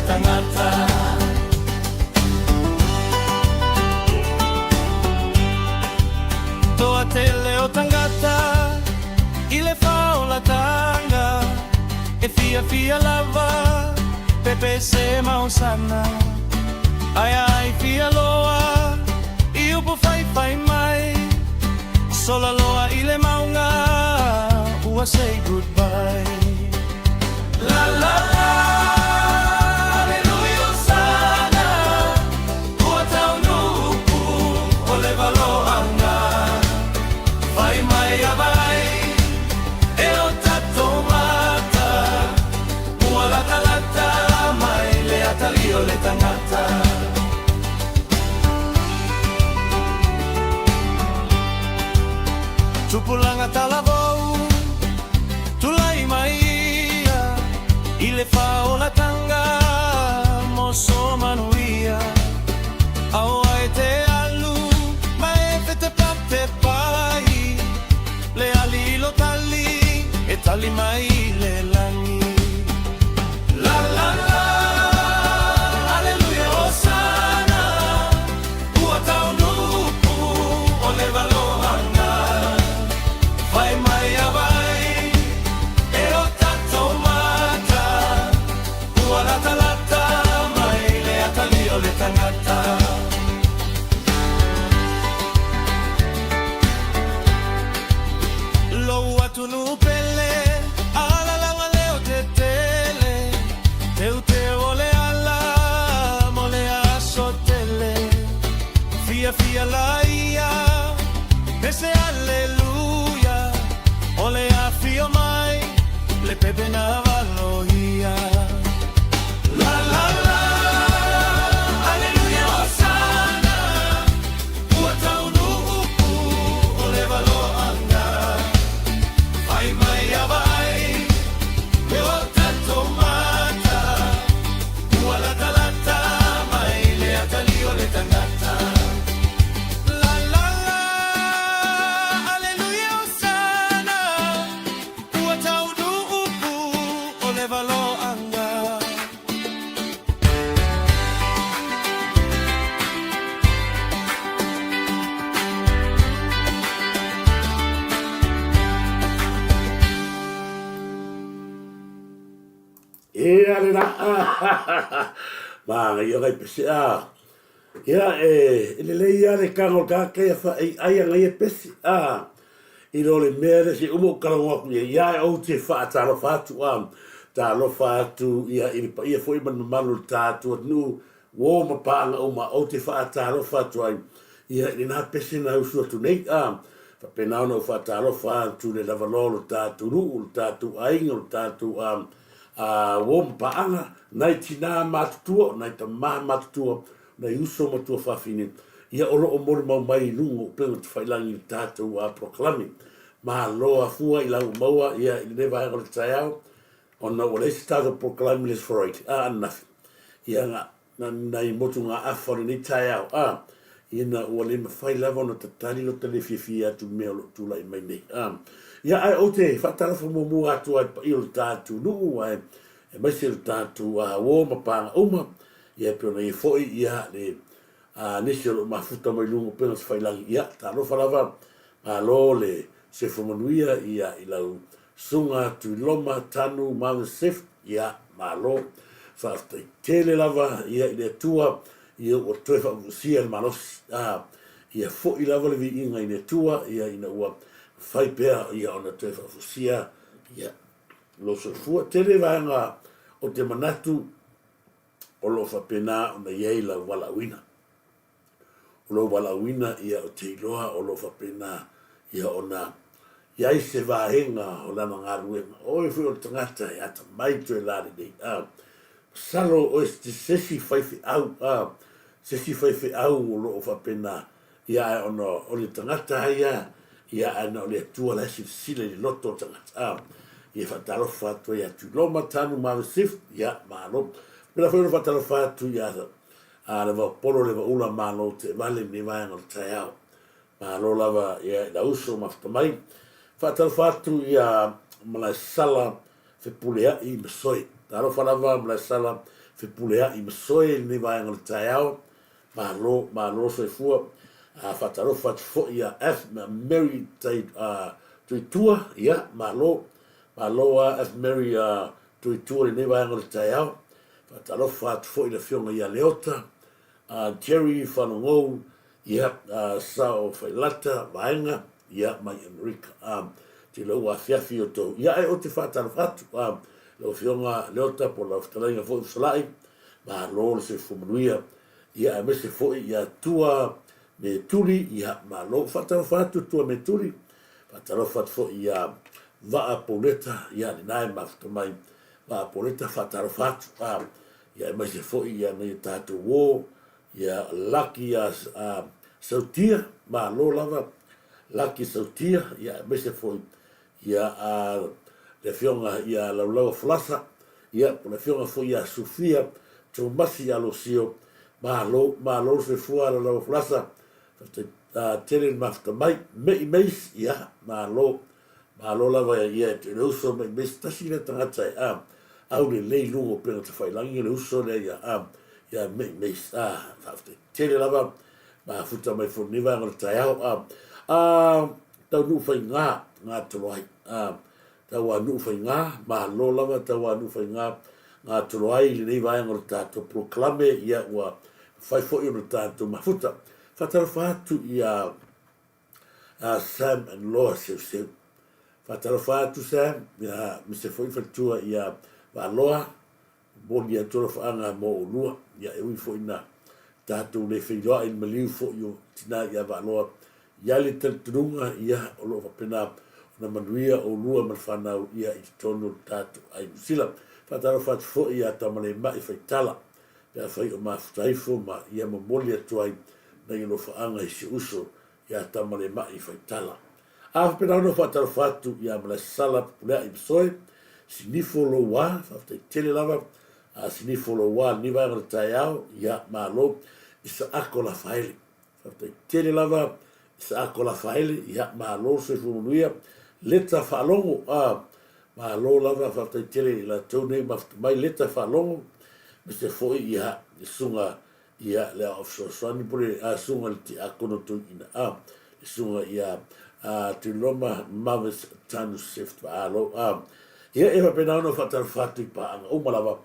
tangata. Toa te leo tangata, I le VAO la tanga, e fia lava, pepe se mausana. Ai fia loa, I upo fai mai, sola loa I le maunga, ua say goodbye. La la la, aleluia sana, ua tau nuku, o le valoanga, fai mai avai, e o tato mata, ua lata mai le atali o le tangata. Tupulanga talavou, tulai maia, I le VAO la tanga, moso manuia. Aoa e te alu, ma e fete pate pai, le ali lo tali, e tali mai le lani. La la la, aleluia osana, ua tau nupu, o le valoanga. Vai mai avai, e o tato mata, ua lata mai le atali o le tangata. Lou atu nu pele, ala langa leo te tele, teu te ole ala, mo le aso tele, fia laia, pese aleluia. Ole a fio mai, le pepe na valohia. La la la, aleluia osana, ua tau nuku, ole valoanga. Ai mai avai, e o tato mata, ua lata mai le atali o le tangata. E ale na ma ia ngai pese a ia le le ia le kango ka ke fa ai ngai pese a I lo le mere se umo kalonga ku ia o te fa ta lo fa tu ta lo fa tu ia ia foi man malu ta tu nu wo ma pa nga o ma o te fa ta lo fa tu ai ia ina pese na usu tu nei fa pena no fa ta lo fa tu le la valolo ta tu ru ta tu ai ngol ta tu wom paanga nai tina matutua nai ta matutua nai uso matua whawhine ia olo o mori mau mai lungo pēngu te whailangi tātou a proklami ma loa fua I lau maua ia I never hang on the taiao on no wale si tātou proklami les for it anafi ia nga nai motu ngā awhare ni taiao ia na wale ma whailava no ta tari lo te lewhiwhi atu mea lo tūlai mai nei ia ai o te whatarafu mo atu ai pa I o tātou nuu ai e mai se tātou wo ma pānga uma ia pio nei foi ia le nisi o mafuta mai lungo pena se whailangi ia tā no whalawa lo le se whamanuia ia I lau sunga tu loma tanu mawe sef ia lo whaftai tele lava ia I le tua ia o toe whamusia le manos ia fo I lava le vi inga I le tua ia ina ua fai pea ia ona te whawhusia ia lo so fua tele vanga o te manatu o lo whapena o na iei la walawina o lo walawina ia o te iloa o lo whapena ia o na iai se vahenga o lana ngā ruenga o e whi o tangata ia ta mai tue lari nei salo o este sesi whaiwhi au sesi whaiwhi au o lo whapena ia ona o le tangata ia ana o le atua la sile le loto tangata ia whataro whatu ia tu loma tanu mawe sif ia malo pela whaero whataro whatu ia le wa polo le wa ula malo te vale ni vanga le taiao malo lava ia la uso mafta mai whataro whatu ia malai sala pulea i masoi. Taro whanava mla sala fe pulea i masoi ni vaenga le taiao. Malo se fua. Whataro whatfo ia F. Mary tuitua. Ia, malo. Malo F. Mary tuitua ni vaenga le taiao. Whataro whatfo i le fionga ia leota. Jerry whanongou. Ia, sao whailata vaenga. Ia, mai Amerika. Te lau a fiafi o tau. Ia e o te whataro whatu. Lau fionga leota po lau whatalenga fo i salai. Malo se fumanuia. Ia me se foi ia tua me turi ia malo fataro fatu tua me turi fataro fatu foi ia va poleta ia nai mafto mai va poleta fataro fatu ia me se foi ia me tatu wo ia lucky as sautia malo lava lucky sautia ia me se foi ia le fionga ia la flasa ia le fionga foi ia Sofia tu masi alosio Malo se fua la flasa. Tele mafta mai meis ia malo lava ia te uso meis tasina tangata au le lungo pena te whailangi le uso le ia meis tele lava futa mai fu niva ngal taiao tau nu whai ngā toloai tau anu whai ngā malo lava tau anu whai ngā toloai le niva ngal tato proclame ia ua fai foi no tanto mafuta fataro fatu ia Sam and Laura se fataro fatu Sam ia mi se foi fatua ia va Laura boni a toro fanga mo lua ia e ui foi na tanto le filho in maliu foi yo tina ia va Laura ia le tantrunga ia o lo pena na manuia o lua ma fana ia i tono tanto ai sila fataro fatu foi ia tamale mai fai tala ya fai o mafutaifo ma ia mamoli atuai na ilo faanga i si uso ia tamale mai fai tala. Afa pena ono whataro fatu ia mala sala pulea i psoe, sinifo lo wa, whaftai tele lava, sinifo lo wa ni vanga le taiao, ia malo, isa ako la faile. Whaftai tele lava, isa ako la faile, ia malo se fumanuia, leta whaalongo, malo lava, whaftai tele la taunei maftumai, leta whaalongo, Mr. Foi ia sunga ia le offshore swani pure sunga ti akono tu ina sunga ia ti loma mavis tanu shift alo ia e pena no fatar fatu pa o malava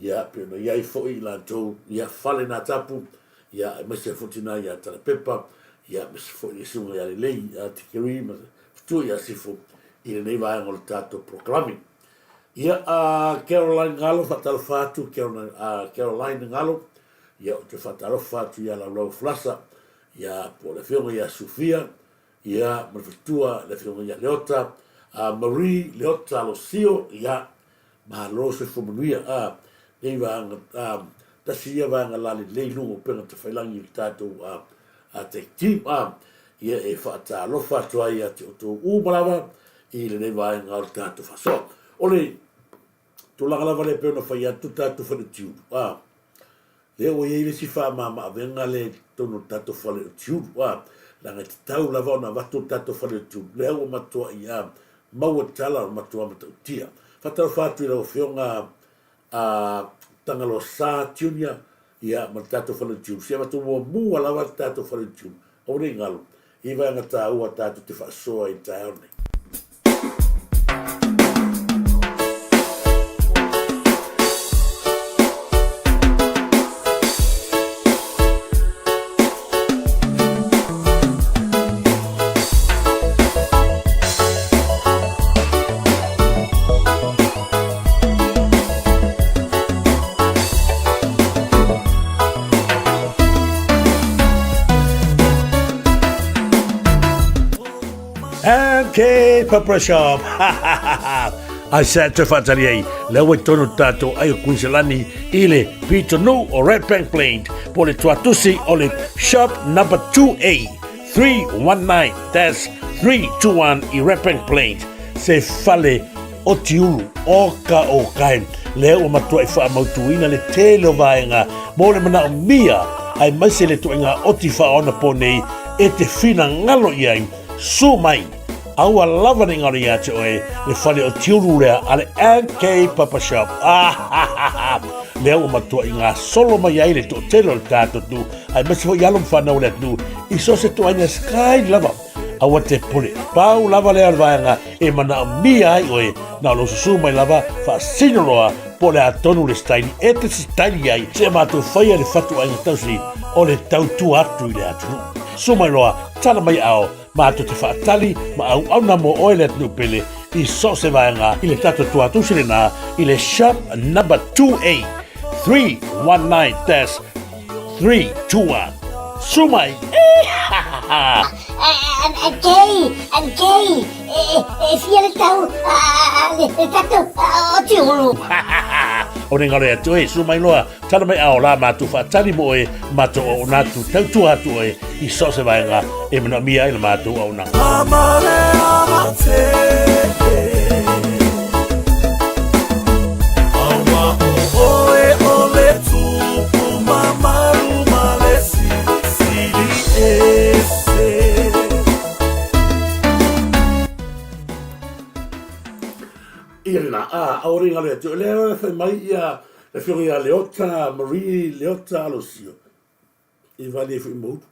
ia pena ia foi la to ia fale na tapu ia Mr. Fortina ia tala pepa ia Mr. Foi sunga ia le ti kiri ma tu ia sifu ia nei vai ngol tato proclaiming ia Caroline Ngalo fatalo fatu Caroline Ngalo ia te fatalo fatu ia la flasa ia po le fionga ia Sofia ia mafatua le fionga ia Leota Marie Leota Losio ia malo se fumanuia nei vanga tasi ia vanga lali lei lungo pena te whailangi tatou te team ia e fatalo fatu ia te oto umalawa i le nei vanga o tatou faso ole tu la lava le pena fai atu tatu fa le tiu le o ye le si fa mama venga le tono tatu fa le tiu la nga tau lava na vatu tatu fa le tiu le o matua ia mau tala matua mata tia fa tau fa tu le fionga tangalo sa tunia ia matatu fa le tiu sia matu mo lava tatu fa le tiu o le ngalo i va nga tau tatu te fa so i tau ne Okay, Papa Shop. I said to Fatalier, Lewe Tono Tato, Ayo Kunselani, Ile, Pito No, or Red Bank Plain, Pole Tuatusi, Ole, Shop number 2A, 319, that's 321, I Red Bank Plain, Se Fale, Otiulu, Oka Okain, Leo Matua Ifa Mautuina, Le Telo Vaenga, Mole Mana Mia, I Masele Tuenga, Otifa on a pone, Ete Fina Ngalo Yang, Sumai. Aua lava ni ngari atu oe, le whale o tiuru rea, ale NK Papa Shop. Lea ua matua i ngā solo mai aile to telo le tātou tu, ai masi fo i alum whanau le tu, i so se to aina sky lava. Aua te pule, pau lava lea le vaenga, e mana mia ai oe, na lo susu mai lava, fa sinoroa, po le atonu le staili, e te staili ai, se mātou whaia le whatu aina tausi, o le tautu atu i le atunu. Sumai loa, tala mai ao, mātou te whaatali, ma au na mo oe le atunu pele, i so se vaenga, i le tato tu atu sile nā, i le shop number 2A, 319-321. Sumai! Kei, fia le tau, le tato o tiuru. O ne ngare atu e, sumai loa, tala mai ao la mātou whaatali mo e, mātou o nātu tautu atu e, i so se vaenga, e mana mia i le mātou au nā. Irina, aore ngale atu. Lea whai mai ia, le whiongi a Leota, Marie, Leota, Alosio. I vani e whi mautu.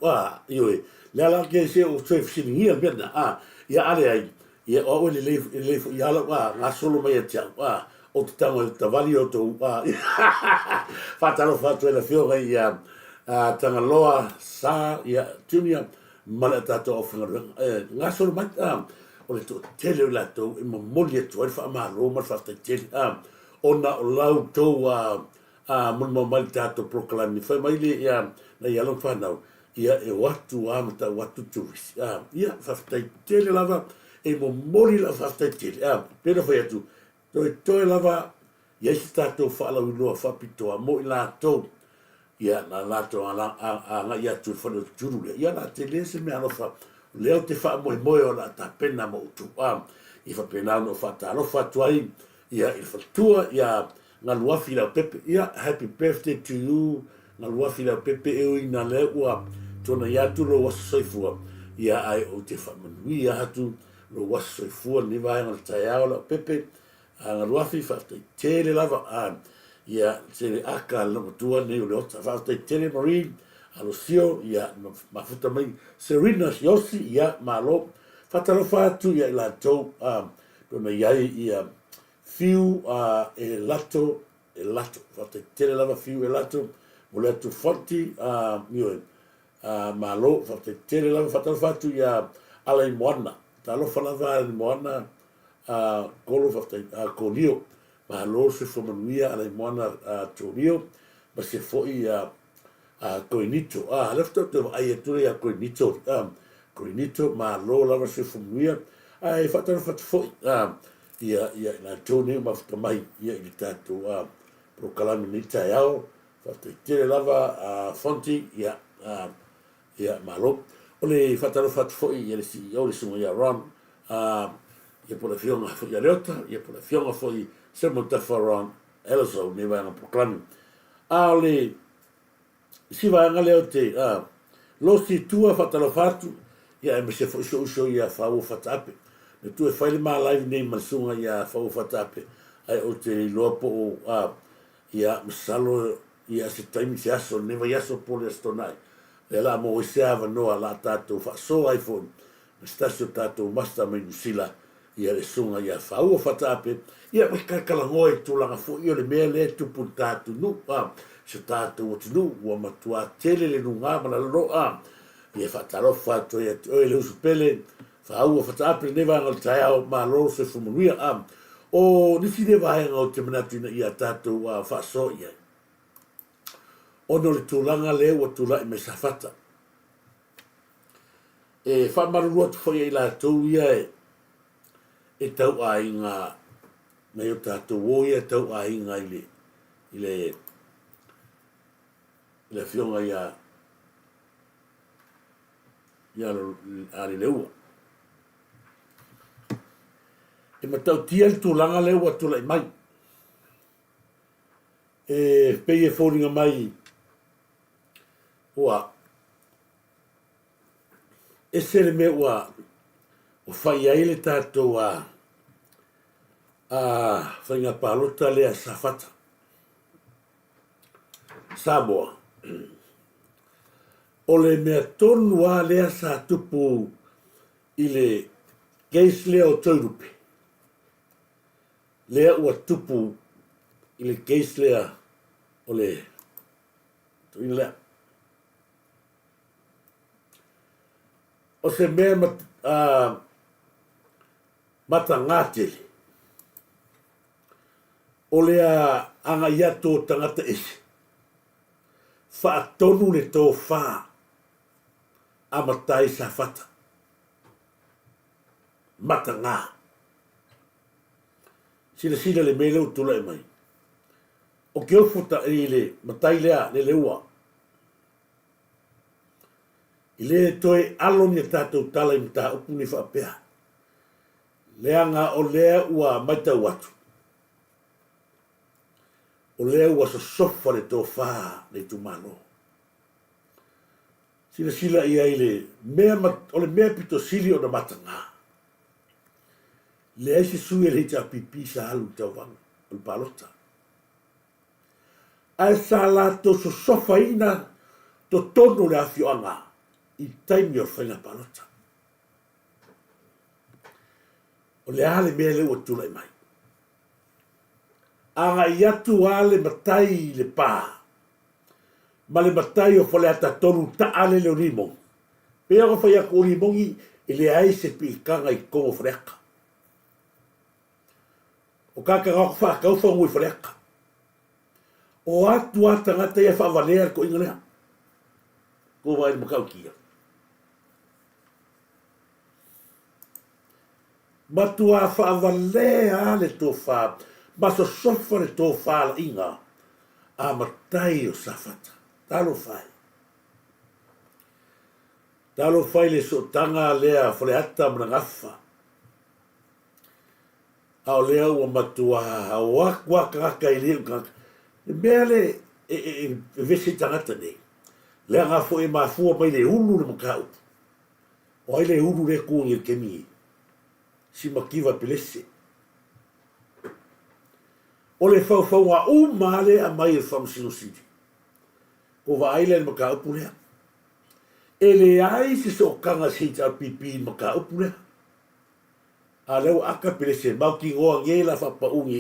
Ioe, lea la ke se o tue whisini ia mena. Ia ale ai, ia oe le leifo i ala, ngā solo mai a tiau. O te tango e ta vali o tau. Whataro whatu e la whionga i tanga loa, sa, ia tunia, mala tato o whangaruanga. Ngā solo mai, o le to tele la to e mo moli to e fa ma ro ma fa te tele ona o lau to mo mo mal ta to proclaim fa mai le ya na ya lo fa na ia e watu mata watu Turisi ia fa te tele lava e mo moli la fa te tele pero fa tu to lava ia sta to fa la lo fa pito mo la to ia na la to ala nga ia tu fa no turu ia na tele se me alo fa leo te wha moe moe o la ta pena mo utu i wha pena no wha ta no wha tuai ia i wha tua ia ngā luafi lau pepe ia happy birthday to you ngā luafi lau pepe eo i ngā leo ua tona ia tu lo wasu soifua ia ai o te wha manui ia hatu lo wasu soifua ni vai ngā tai ao lau pepe ngā luafi wha te tere lava ia tere aka lau tua ni o leo ta wha te tere marine Alosio, ia mafuta mai Serena Yosi, ia malo fatalo fatu ia la to dona iai ia fiu e lato fata tele lava fiu e lato vole tu forti mio malo fata tele lava fatalo fatu ia ala moana talo falava ala moana kolo fata kolio malo se fomanuia ala moana tonio ma se foi koinito lefto te ai tu ia koinito ma lo lava se fumuia ai fatalo fat foi ia na tone ma fata mai ia i tato proclame ni taiao fata tele lava fonti ia malo ole fatalo fat foi ia si ia le sumo ia ron ia por fiona foi ia leota ia por fiona foi se monta for elso ni va na proclame ale si va nga leo te lo si tua fatalo fatu ia me se so ia fa o fatape me tu e fai ma live name masunga ia fa o fatape ai o te lopo ia masalo ia se time se aso ne va aso por estonai le la mo se ava no ala tato fa so iPhone sta so tato masta me sila ia le sunga ia fa o fatape ia me kakala ngoi tu langa fo ia le mele tu puntato no se tato o tunu ua matua tele le nunga mana lo ia fatalo fatu ia o le usupele fa ua fatape ne va ngal taia ma lo se fumuia o nisi ne va o te manatu ia tato fa so ia ono le tulanga le o tula me safata e fa maru tu foi la tu ia e tau ainga na yo tato o ia tau ainga ile le fionga ia ali leua e matau tia le tulaga leua tulai mai e pei e fōringa mai ua e sere me ua o whai ai le tātou whainga pālota lea safata. Samoa. O le mea tonu a lea sa tupu i le case lea o taurupe. Lea ua tupu i le case lea o le tuina lea. O se mea matangatele. O lea anga iato tangata ese. Whaatonu le tō whā a matai sa whata. Matanga. Sila le mele o tula e mai. O ke ofuta i le matai lea le leua. I le toe aloni e tātou tala i mta upu ni whaapea. Leanga o lea ua maita watu. O lea ua sa sofa le tō whā le tumano. Sila ia i le mea, o le mea pito sili o na matanga. Le aise sui le hita pipi sa halu tau wanga, o le palota. Ai sa la to so sofa ina to tono le afioanga i taimi o whainga palota. O le ale mea le ua tula i mai. Anga i atu ale matai le pā. Ma le matai o whale ata tonu ta ale le rimong. Pea ko whai ako rimongi i le aise pi kanga i kongo whareaka. O kaka ngako whakau whangu i whareaka. O atu ata ngata ia whavalea ko inga lea. Ko vai makau kia. Matua whavalea le tō wha. Maso sofa le tō whala inga. A matai o safata. Talo whai. Talo whai le so tanga lea whaleata mna ngawha. Ao lea ua matua a wak ngaka i leo ngaka. E mea le e vese tangata nei. Lea ngafo e mafua mai le ulu le makau. O ai le ulu le kuongi le kemi. Si makiva pilese. O le whau a umale a mai e whamsino sidi. Ko wa aile le maka upu lea. E le ai se so kanga sita pipi maka upu lea. A leo aka pele se mau ki ngoa ngela whapa unge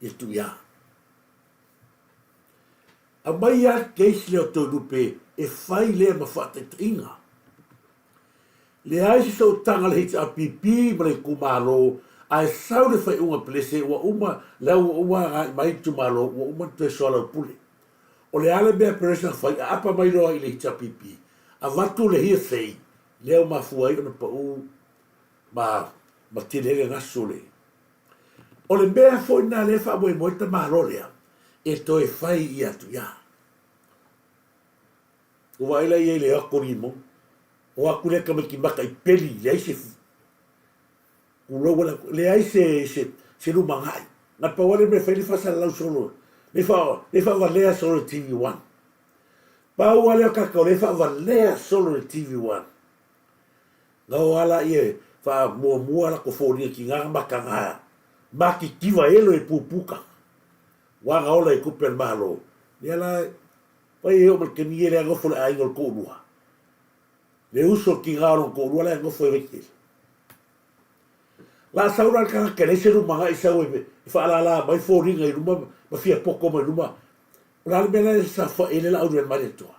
i tu ia. A mai a keisi leo tō rupe e whai lea ma whata inga. Le ai se so tanga le hita pipi ma le kumaro a e sau le whai unga pele se ua uma leo ua mai tu malo ua uma tu e soala pule. O le ale mea peresa whai a apa mai roa i le hita pipi. A watu le hia sei leo ma fuai ona pa u ma tinere ngaso le. O le mea fo ina le wha moe moe ta maro lea e to e whai i atu ia. O waila i e le ako rimo o aku le kamaki maka i peli le aise le aise se lumangai. Nga pa wale me whai le whasa lau solo. Le wha walea solo TV1. Pa wale o kakao le wha walea solo TV1. Nga o ala i e wha mua la ko fōnia ki ngā maka ngā. Maki kiwa elo e pupuka. Wanga ola e kupen mahalo. Ni ala, pai e o mal ke ni ele a ngofo le a ingol kōrua. Le uso ki ngā ron kōrua le a ngofo e wekele. La saura ka ke le seru manga i sau e wha ala la mai fōringa i ruma, ma fia poko mai ruma. Ora le mena e sa wha ele la auruen mare toa.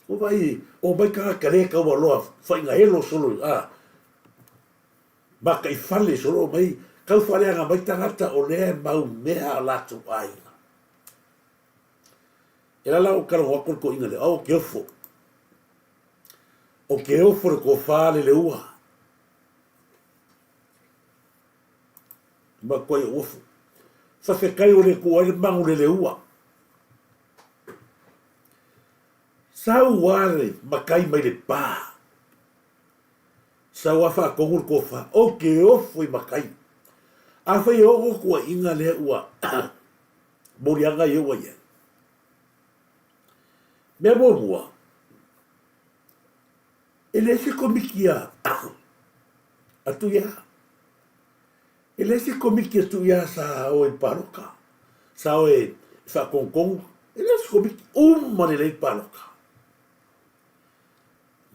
O vai, o mai ka le ka ua loa, wha inga elo solo, maka i whale solo mai, kau whale anga mai tangata o lea mau mea lato aina. E la o karo wakor ko inga le, au ke ofo. O ke ofo le ko whale le ua. Ma koe ofo. Whawhekai o le ko aile mangu le ua. Sau wale makai mai le pā. Sau afa kongur ko wha. O ke ofo i makai. Awha i ogo kua inga le ua. Morianga i ua ia. Mea mua. ele se komikia atu ia. Ele se komiki atu ia sa o e paroka. Sa o e whakongkong. Ele se komiki umane lei paroka.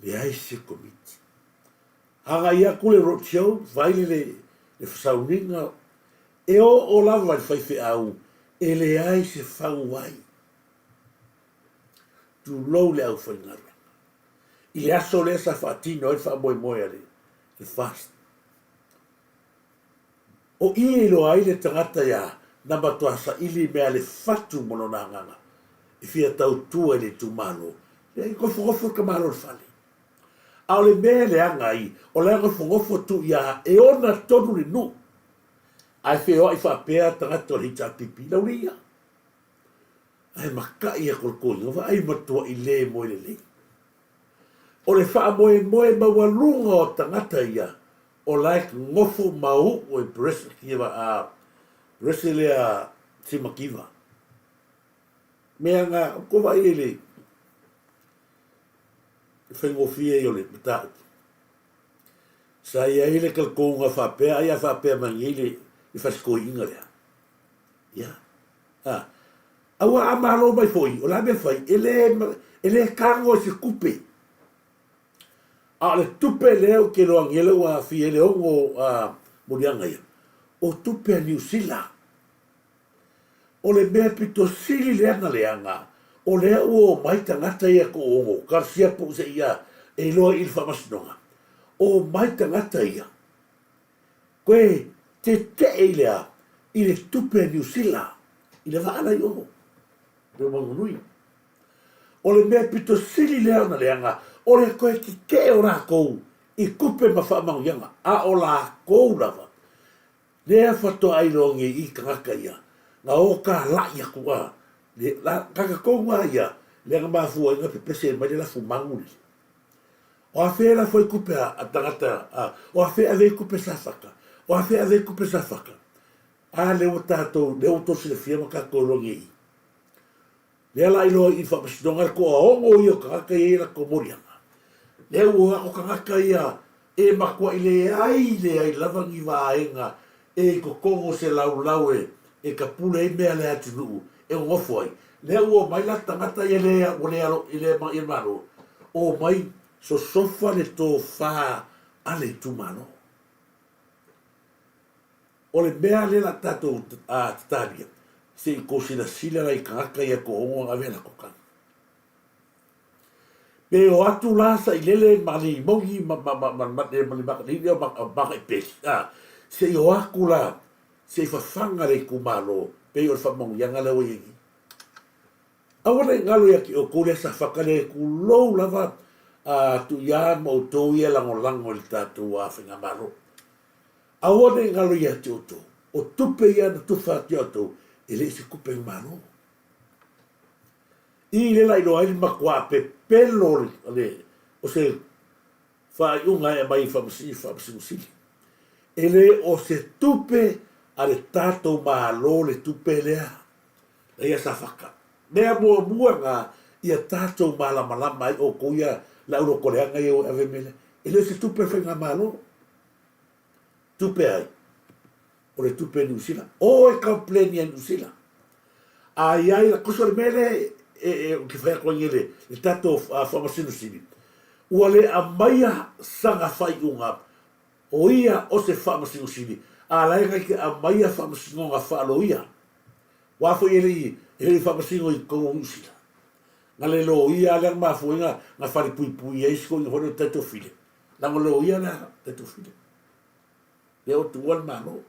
Le ai se komiti. Hanga ia kule rotiau, vaile le whasauninga. E o lava le whaiwhi au. E le ai se whau wai. Tu lou le au whaingaru. I le aso le sa whaatino e wha moe moe ale. Le fast. O i lo ai le tangata ia. Namba toa sa ili mea le fatu mono na nganga. I fia tau tua le tu malo. Le ai kofo ka malo le fale. Au le mea le anga i. O le anga fongofo tu ia. E ona tonu le nu. Ai feo ai whapea tangata o hita pipi lau ria. Ai makai a kolkoi. Ngava ai matua i le moe le le. O le wha moe mawalunga o tangata ia. O like ngofo mau o e presa kiwa a presa le a timakiwa. Mea ngā kowa i le whaingofia i o le matau. Sa ia i le kalkounga whapea, ia whapea mangi i le i whaskoi inga lea. Ia. Aua a malo mai foi, o la mea whai, ele kango se kupe. A le tupe leo ke loa ngele wa fi ele ongo murianga ia. O tupe a New Zealand. O le mea pito sili leanga leanga. O lea o mai tangata ia ko ongo. Karsia po se ia e loa il whamasinonga. O mai tangata ia. Koe te eilea i le tupe a New Zealand. I le vaana i ongo. Le mangunui. O le mea pito sili leanga leanga. O le koe ki ke o rākou i kupe ma whaamau ianga. A o rākou lava. Lea whato airongi i kangaka ia. Nga o ka lai aku a. Kaka kounga ia. Lea ngā mafua inga pepese mai le lafu manguni. O a whea la foi kupe a tangata. O a whea vei kupe safaka. O a whea vei kupe safaka. A leo tātou, leo tosi le whiama ka korongi i. Lea la ilo i whapasidonga ko a ongo i o kangaka i la ko morianga. Lea ua o kangaka ia e makua i le ai lavangi vaenga e ko kongo se lau e ka pule i mea le atinu e ngofo ai. Lea ua mai la tangata i lea o lea i le maro o mai so sofa le tō wha ale tumano. O le mea le la tato a tataria se i ko sila la i kangaka ia ko ongo a vena kokanga. Pe o atu lasa i lele mali mongi mali maka i pesi. Se i o aku la, se i whawhanga le kumalo, pe o whamongu yanga lewa yengi. Awana i ngalo ia ki o kore sa whakale ku lou lava tu ia mo tau ia lango le tatu a whinga maro. Awana i ngalo ia te oto, o tupe ia na tuwha te oto, e le se kupe maro. I le lai loa ili makua pe pelo le o se whai unga e mai whamasi. E le o se tupe a le tātou mahalo le tupe lea. Le ia sa whaka. Mea mua ngā ia tātou malama ai o kuia la uro koreanga i o ave mele. E le se tupe whenga mahalo. Tupe ai. O le tupe New Zealand. O e kampleni a New Zealand. Ai la kuso le mele o ki whaia koe ngele, le tato whamasinu sini. Ua le a maia sanga whai unga, o ia o se whamasinu sini, a laenga ki a maia whamasinu ngā whaalo ia. Wafo i ele whamasinu i kongo usila. Nga le lo ia leang mafu inga, nga whari pui eisko i hono tato file. Lango lo ia na tato file. Le o tuan mano.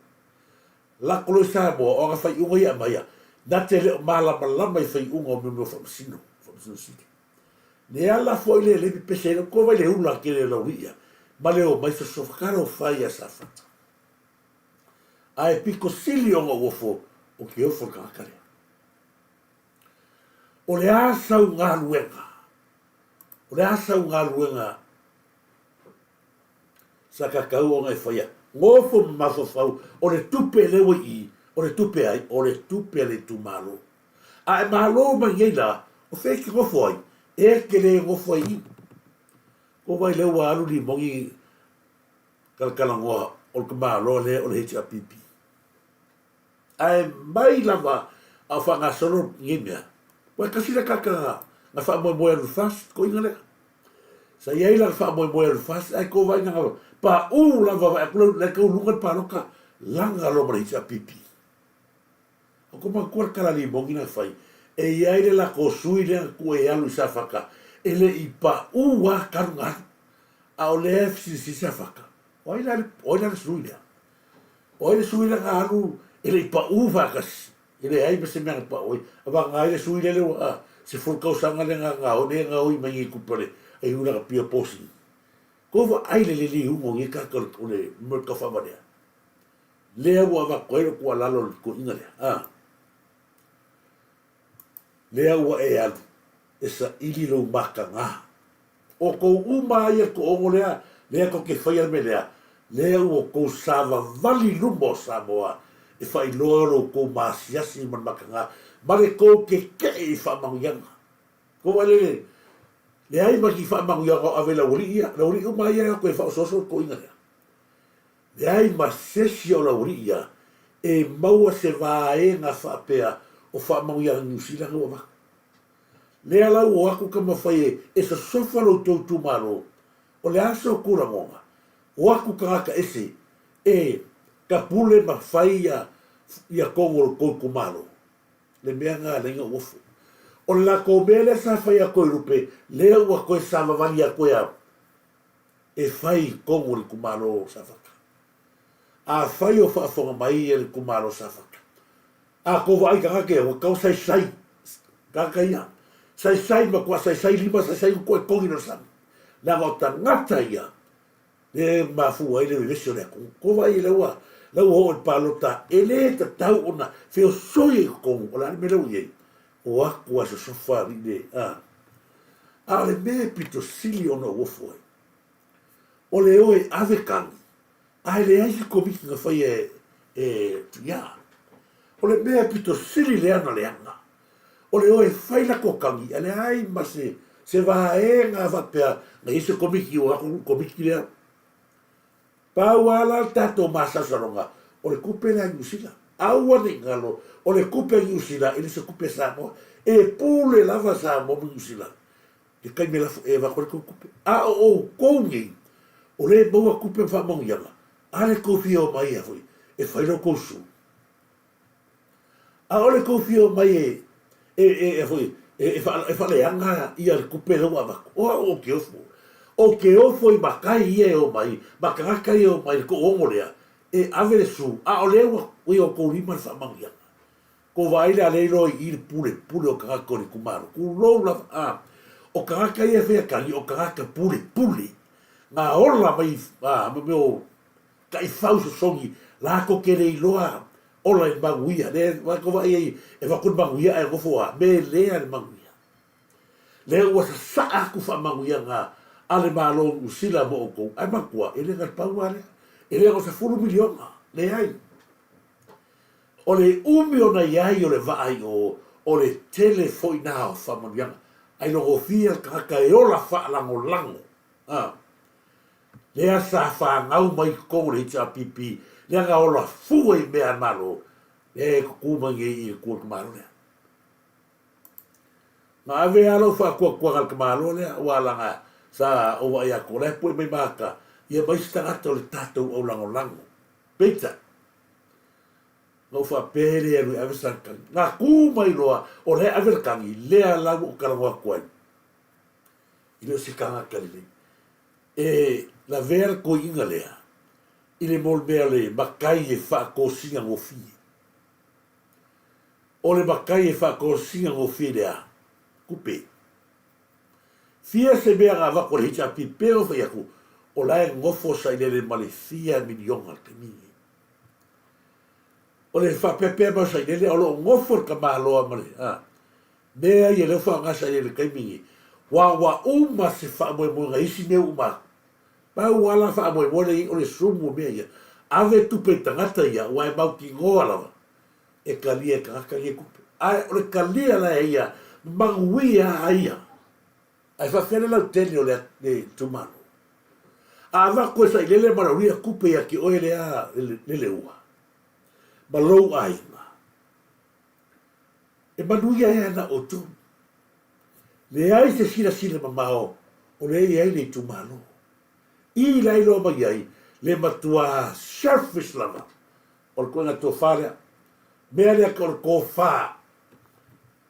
La kolo sa mo, o nga whai unga ia maia. Na te leo malama i whai unga o mimo whamasino sini. Ne ala foi le pepeseno, ko vai le ula ke le lauia. Ma leo mai sa sofakaro whai a sa whata. A e piko sili o ngā wofo o ke ofo kakarea. O le asau ngā luenga. O le asau ngā luenga sa kakau o ngai whaia. Ngofo mafofau o le tupe lewe i. O le tupe ai, o le tupe le tu malo. A e malo ma ngei la, o wheki ngofo ai, e ke le ngofo ai. Ko vai le wa alu ni mongi kalkalangoa o le kamalo le o le hiti a pipi. Ai mai lava a whanga solo ngimia. Wai kasi le kaka na wha moe moe alu fast ko inga lea. Sa iei la wha moe moe alu fast ai ko vai nga pa u lava vai akula le kau lungan pa loka langa lo ma le hiti a pipi. O ko makua kala li mongi na whai. E iei le la ko sui le ku e alu sa whaka. E le i pa u wa karunga. A o le FCC sa whaka. Oi la sui lea. Oi le sui le nga alu. E le i pa u whakas. E le ai se mea pa oi. A wa ngai le sui le wa. Se fulkau sanga le nga o ne nga oi mangi kupare. E hula ka pia posi. Ko wa ai le li hungo ngi kakal o le murka whamanea. Lea wa wa koe kua lalo ko inga lea. Lea ua e alu, e sa ili lo maka ngā. O kou uma ia ko ongo lea ko ke whaia me lea ua kou sawa vali lumo Samoa, e whai loa lo kou maasiasi man maka ngā, mare kou ke i whamangu yanga. Ko wale lea i maki whamangu yanga o awe la uri uma ia ko e whaososo ko inga lea. Lea i ma sesi o la uri ia, e maua se vae ngā whapea, o whaamau ia New Zealand o waka. Lea lau o aku ka mawhai e sa sofa lo tautu maro, o le asa o kura monga, o aku ka aka ese, e ka pule mawhai ia kongo kou kumaro. Le mea ngā lenga uofu. O la ko mea le sa whai a koe rupe, lea ua koe sa mawani a koe a, e whai kongo le kumaro sa waka. A whai o whaafonga mai e le kumaro sa waka. A ko vai ka ke o kau sai ka ia sai ma ko sai lima sai ko ko ino san na ngota ngata ia e ma fu ai le vision e ko vai le wa o palota ele ta tau ona fe o soi ko o la me lo ye o a so sofa ide a le me pito sili ona o foi o le oi ave kan ai le ai ko mi nga fai ya o le mea pito siri leana leanga. O le oe whaila ko kangi, ale ai ma se va e ngā whapea, na ise komiki o ako komiki lea. Pau ala tato masasaronga, o le kupe lea New Aua ni ngalo, o le kupe New Zealand, ele se kupe Samoa, e pule lava Samoa New Zealand. Ke kai me lafu e wako le kupe. A o koungi, o le maua kupe whamong yanga, ale kofi o mai a fui, e whaila kousu. A ole ko fio mai e fale anga ia le kupelo wa o ke ofo i makai ia o mai makaka ia o mai ko ongorea e avere su a ole o ko lima fa mangia ko vai la le lo i pule o kakako ni kumaro ku lo la o kakaka ia fe kali o kakaka pule na orla mai me o kai fauso songi la ko ke le loa ola i manguia, wa ko vai e va kun manguia e gofoa, me lea le manguia. Le ua sa aku fa manguia nga ale malo usila mo ko, ai makua, ele ngal pau ale, ele o sa fulu miliona, le ai. O le umi o na iai o le vai o le tele foi nao fa manguia, ai no gofia kaka e ola fa lango. Lea sa fa ngau mai ko le hita pipi, lea nga ola fua i mea malo, e kukumangi i kua kamalo lea. Nga ave alo fa kua kal kamalo lea, walanga sa owa ia ko lea pui mai maka, ia mai stangata o le tatou au lango. Peita. Nga fa pere anu ave sankangi. Nga kumai loa o lea ave kangi, lea lagu o kalangoa kuai. Ilo si kanga kalilei. La vera ko inga lea. Ile molmea le makai e whaakosinga ngofi. O le makai e whaakosinga ngofi lea. Kupe. Fia se mea ngā wako le hita pi pero whai aku. O lae ngofo sa ile le male fia milionga te mingi. O le whapepea ma sa ile le alo ngofo ka mahaloa male. Mea i le whaangasa ile le kaimingi. Wa uma se whaamoe nga isi me uma. Pau ala whaamoe le o le sumu mea ia. Ave tupe tangata ia, wa e mau ki ngoa lawa. E kalia e kakaka i e kupe. Ai, o le kalia la ia, manguia a ia. ai whawhene lau tene o le tumano. A wako sa ilele marauria kupe ia ki oe lea lele ua. Ma lou ainga. E manuia ea na o tu. Le ai se sila mamao o le ai nei tumano. I lai lo mai ai le matua surface lava. O le koenga tō wharea. Mea lea ka o le kō wha.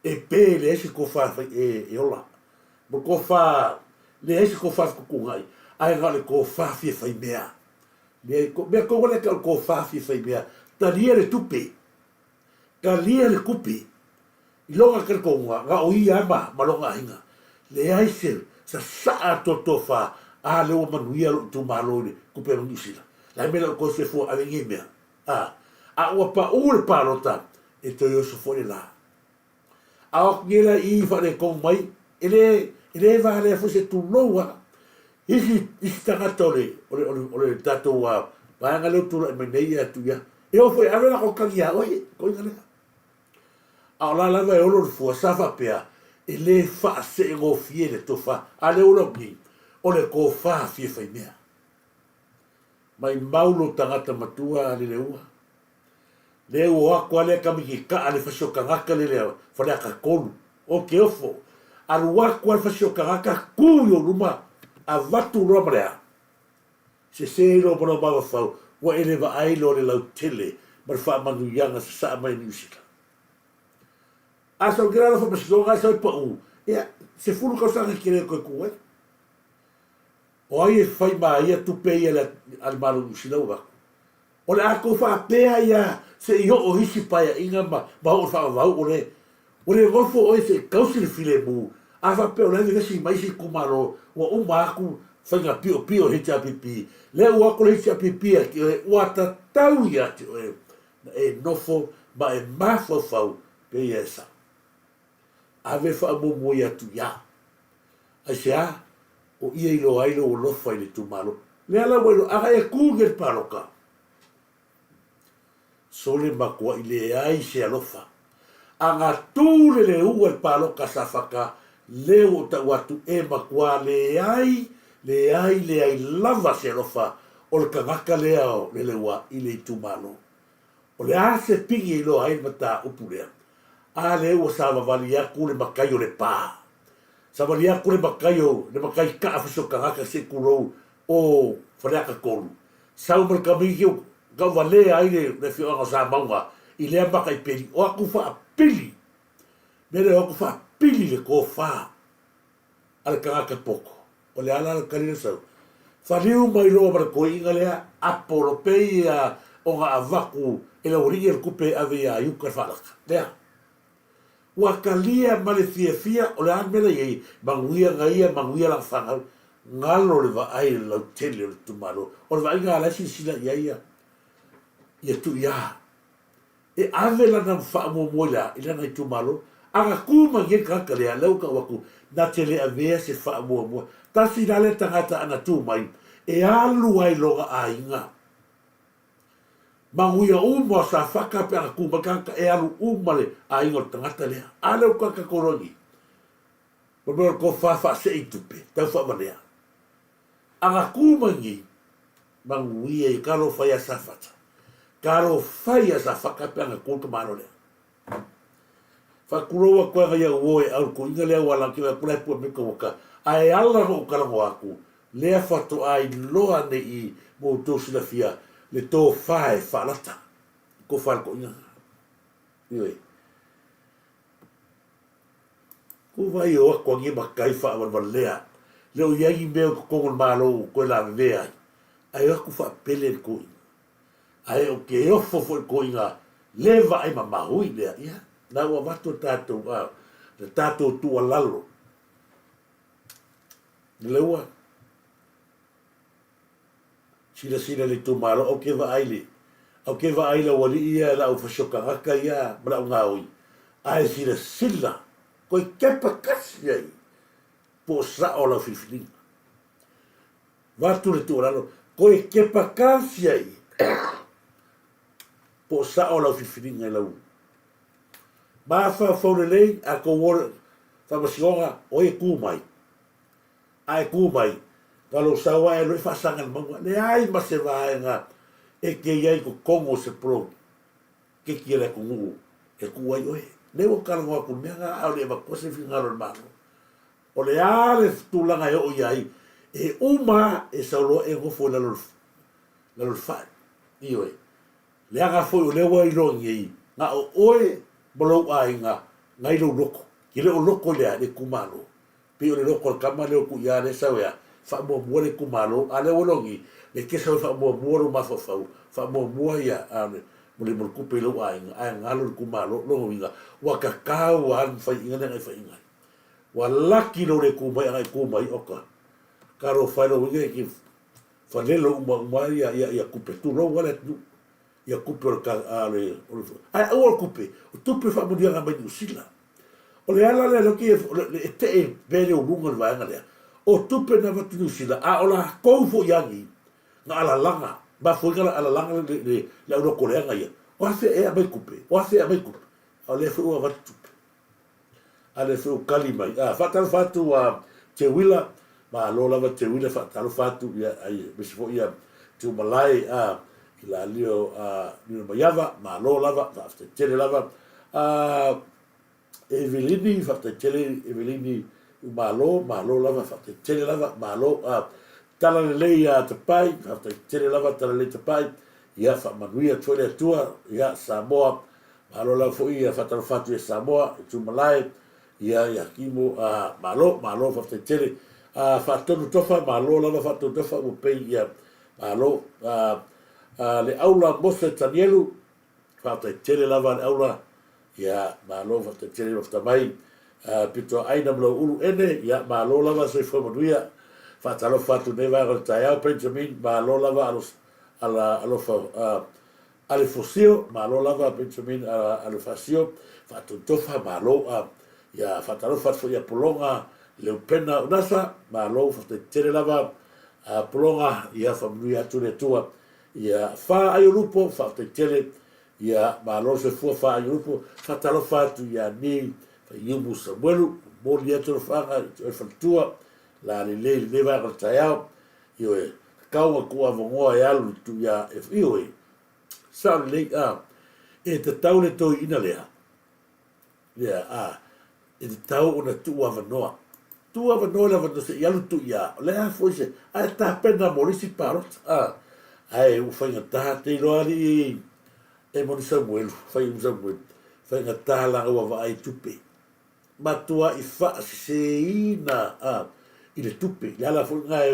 E pē le esi kō wha e ola. Mo kō wha le esi kō wha kukungai. Ai ngā le kō wha fia whai mea. Mea kō wale ka o le kō wha fia whai mea. Ta lia le tupe. Ka lia le kupe. I longa kere konga. Ngā o i ama malonga hinga. Le ai se sa saa tō wha. A leo manuia lo tu malo ni kupe no nisila. La mena ko se fo a ngi mea. A ua pa ule palota e to yo so fo la. A o ngela I fa le ko mai ele va le fo se tu loa. Isi tanga tole ole tato wa ba nga le tu me nei tu ya. E o foi a la ko kangia oi ko ngale. A la va e o lo fo sa fa pea. Ele fa se ngo fiele to fa. A le o lo ni. O le kō wha fia whai mea. Mai maulo tangata matua le ua. Le ua kua le kamiki ka ale whasio kangaka le leo. Whanea ka kolu. O ke ofo. Aru wakua le whasio kangaka kuyo ruma. A watu roa marea. Se seiro mana mawa whau. Wa ele wa ailo le lau tele. Mar wha manu yanga sa saa mai ni usika. Asa o gira la wha masilonga asa o pa u. Ia, se furu kausanga kire koe kuwe. O ai e whai maa ia tupe ia le almaru usilau wako. O le ako whaapea ia se i o hisi paia inga ma o whaavau o le. O le ngofo o se kausiri file mu. A whaapea o le vesi maisi kumaro o uma aku whainga pio hiti apipi. Le uako le hiti apipi ki o e uata tau ia ti o e nofo ma e mawhawhau pe ia sa. A we whaamumu ia tu ia. Ai se a. O ia ilo ailo o lofa i le tumalo. Le ala welo, aga e kūge le paroka. So le makua i le ai se alofa. Anga tūre le ua le paroka sa whaka, le o ta watu e makua le ai lava se alofa, o le kangaka lea o le ua i le tumalo. O le ase pingi ilo ai mata upulea. A le ua sa wawali aku le makai o le paa. Sa malia kule makayo, le makai ka afiso kangaka se kurou o whareaka kolu. Sau mar kamiki o ka wale aile le whio anga sa maunga i lea makai peli. O aku wha pili. Mere o aku wha pili le ko wha. Ale kangaka poko. O le ala karina sau. Whariu mai roa mara ko inga lea aporo pei o nga avaku e la uri el kupe ave a yuka whalaka. Lea. Wakalia male fia o le amela yei manguia ngaia manguia la fanga ngalo le va ai la tele le tumaro o le va inga la sila ia tu ia e avela na fa mo mola ila na tumaro aga kuma nge ka le ala ka waku na tele avea se fa mo ta sila le tangata ana tu mai e alu ai loga ainga manguia uma sa whaka pe a kumakaka e alu umale a ingo tangata lea. Ale o kaka koroni. Pabora ko whawha se i tupe, tau whamanea. Anga kumangi, manguia i karo whaia sa whata. Karo whaia sa whaka pe anga kōka maro lea. Whakuroa koe ngai au oe au ko inga lea wala ki wa kulai pua mika waka. A e ala o karango aku, lea whato ai loa ne i mo tōsila fia. Le tō whae whalata. Ko whae ko inga. Iwe. Ko vai o ako ngi makai wha awan lea. Leo iangi meo ko kongon malo ko la vea. Ai ako wha pele ko inga. Ai o ke ofo fo ko inga. Leva ai mahui lea. Ia. Na ua watu tātou. Le tātou tua lalo. Leua. Sila le tu malo o ke va aile. O ke va aile wali ia la o fashoka haka ia mala o ngaoi. Ai sila. Koi kepa kasi ai. Po sa o la filfilin. Vatu le tu lalo. Koi kepa kasi ai. Po sa o la filfilin ai lau. Ma fa faule lei a ko wor fa masionga o e ku mai. ai ku mai talo sawa e lo fasangan mangwa le ai ma se vai nga e ke ia ko kongo se pro ke kile ko ngu e ku ai oi le o kala ngwa ku menga au le ba ko se finga lo malo o le ale tulanga yo ai e uma e solo e go fo la lo fa io le aga fo le wa ilo ngi na o oe bolo ai nga ngai lo loko ki le o loko le ale kumalo pe o le loko kama le ku ya le sa ya fa mo mo le kumalo ale o longi le ke sa fa mo mo ma fa mo mo ya ale mo le mo ku pe lo ai nga lo kumalo lo nga wa ka ka wa fa inga ngai fa inga wa laki lo le ku mai oka karo fa lo ngi ki fa le lo ma ya ku pe tu lo wala tu ia kupe o ka ale ai o kupe o tupe fa mo dia mai usila o le ala le lo ki e te e vele o lunga va ngale o tupe na va tu usila a o la ko fo yangi na ala langa ba fo ala langa le o ko le nga ia o se e mai kupe o se e mai kupe o le fo va tupe ale fo kalima a fatal fatu a te wila ma lo lava te wila fatal fatu ia ai bisi fo ia tu malai a la lio lio mayava ma lo lava fa tele lava Evelini fa tele Evelini ma lo lava fa tele lava ma lo tala le ia te pai fa tele lava tala le te pai ia fa manuia tole tua ia Samoa ma lo lava fo ia fa tala fatu Samoa tu malai ia kimo ma lo fa tele fa tonu tofa ma lo lava fa tonu tofa o pe ia ma lo le aula mose tanielu fata tele lava le aula ya ma lo fata tele of tamai pito aina mlo ulu ene ya ma lo lava se fo manuia fata lo fatu neva ro taia Benjamin ma lo lava alo fa ale fosio ma lo lava Benjamin alo fasio fatu tofa ma lo ya fata lo fatu ya polonga le pena nasa ma lo fata tele lava polonga ya fa manuia tu le tua ia fa ai lupo fa te tele ia ma lo se fu fa ai lupo fa talo fa tu ia ni fa yumu sa bueno mo dia to fa fa tua la le va ta ya io e kaua ku avongo ia lu tu ia e io e sa le e te tau le to ina lea ia e te tau ona tu avanoa la va se ia lu tu ia le fo se a ta pena morisi parot ai o fai ngata te loari e moni Samuel fai Samuel fai ngata la o va ai tupe matua i fa seina i le tupe la la fo ngai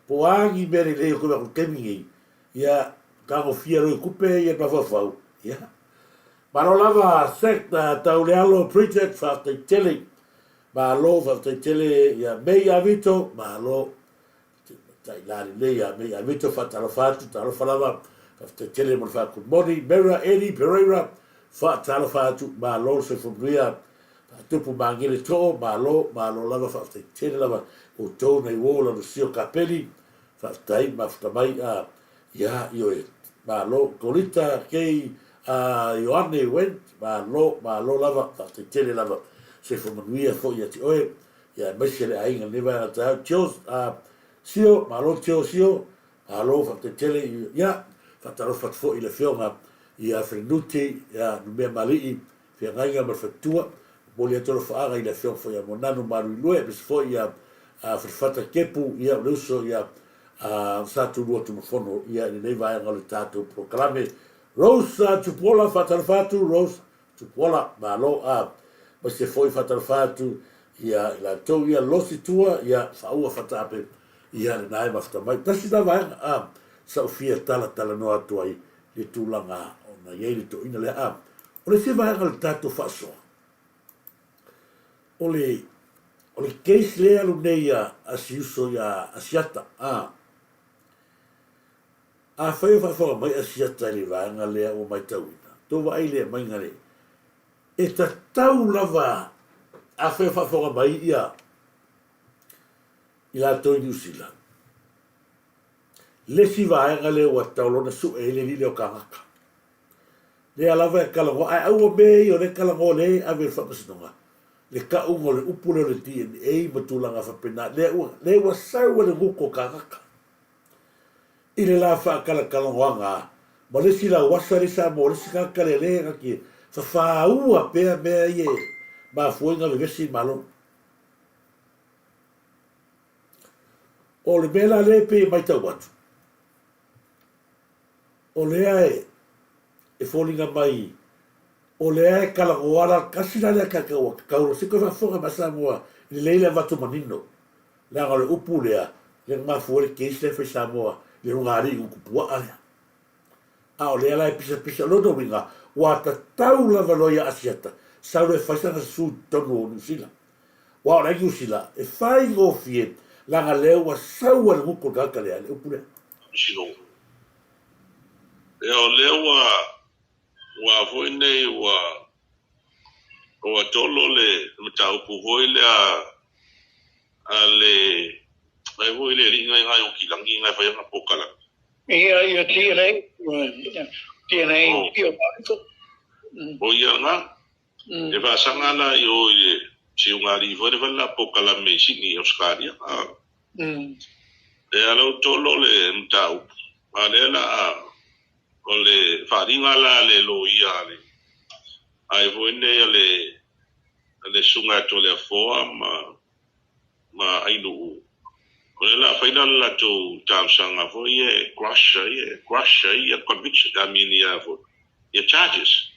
po angi bere le ko ko kemingi ya ka go fiero kupe ia pa fa ya ma lo lava sekta taulealo project fa te tele ma lo fa te tele ya me ya vito ma lo tai la le ya me a vito fa talo fatu talo falava fa tele mo fa ku moni mera eni pereira fa talo fatu ma lo se fobria tu pu mangile to ma lo lava fa tele lava o to nei wola do sio capelli fa tai ma fa mai ya io ma lo colita che Ioanne went ma lo lava fa tele lava se fobria fo ya ti oe ya mesele ainga neva ta chos sio malo sio alo fa tele ya fa talo fa fo ile fiona ia frenuti ya no me mali fe nganga ma fatua bolia tolo fa aga ile fiona fo ya monano maru lue bis fo ya fa fata kepu ya luso ya sa tu lo tu fono ya ne vai ngalo tato proclame rosa tu pola fa talo fatu rosa tu pola malo ma se foi fa talo fatu ya la to ya losi tua ya fa ua fatape ia le nai mafta mai tasi da vai sa fia tala no atu ai le tulanga ona ye le to ina le o le se vai ngal tato faso o le case le alu nei asiuso ya asiata fai fa mai asiata le vai ngal le o mai tauina to vai le mai ngale e ta tau lava fai fa mai ia ila to New Zealand. Le si va ngale wa taulo na su e le o kangaka. Le ala va kala wa ai au be o le kala ngo le a ver fa pasonga. le ka ungo le upule le DNA matulanga whapena, le ua sau le nguko kakaka. I le la whaakala kalangwanga, ma le sila wasa le sa mo le sika kale le ngaki, whawhaua pēr mea ie, ma fuenga le vesi malo. O le mela le pe mai tau watu. O le ae, e fōlinga mai, o le ae kalangoala, kasina lea kakaua, kakaura, siko whafonga Samoa, ni leile watu manino. Langa le upu lea, le mafuole keisi le Samoa, le rungari ukupua alea. A o lea lai pisa lodo winga, wa ta tau lava loia asiata, sau le whaisana su tonu o Nusila. Wa o regi usila, e whai ngofie, langa leo wa sau al nguko kaka lea, le upu lea. Sino. E o leo wa foi nei wa tolo le mata upu foi le a le mai foi le ringa ngai o kilangi ngai fa na pokala. Ia TNA kio ba. O ia nga. E va sangala yo si ungari foi le la pokala me sini Australia. E alo tolo le mata upu. Ale o le wharinga la le lo ia le. Ai voine le sunga to le foa ma ainu u. O le la whaina la to tausanga fo ie crusher, ie conviction, I mean ie charges.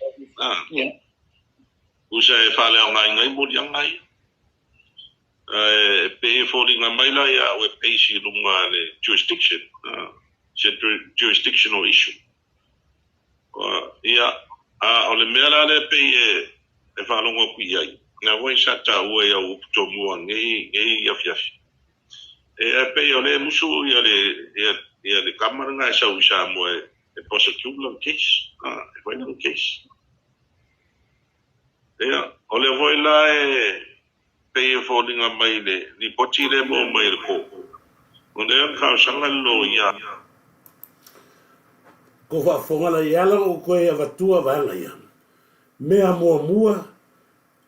Usa e whale au ngai mori angai. Pe e whoringa mai la ia o e peisi runga le jurisdiction. Jurisdictional issue. Ia, o le mea la le pe e whalonga kui ai. Nga wai sata ua ia upto mua ngei afiafi. E pe o le musu ia le kamaranga e sau isa mua e prosecution case. E whainang case. Ia, o le voi la pe e wholinga mai le, ni poti le mo mai le ko. O le kau sanga lo ia. Ko whafonga la iala o koe a watua wanga ia. Mea mua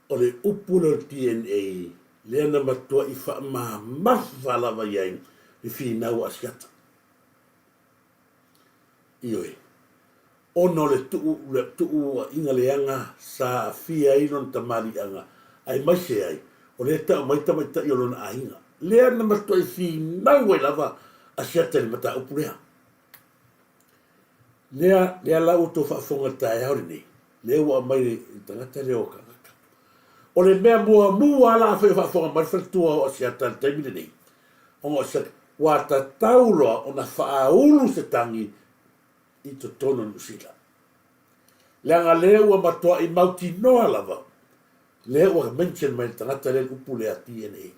o le upula DNA, lea na matua i wha mafa lawa iai, i whinau asiata. Ioi. Ono le tuu inga leanga sa fia inon tamari anga, ai maise ai, o le tau maita i olona ainga. Lea na matua i whinau e lava asiata ni mata upulea. Lea lau to whaafonga tae hauri nei. Lea ua mai tangata leo kakaka. O le mea mua ala whaafonga mai whaktua o asiata ni taimine nei. Ongo asiata, wa ta tauloa o na whaaulu se tangi i to tono Nusila. Lea nga lea ua matua i mauti noa lava. Lea ua mention mai tangata lea upu lea DNA.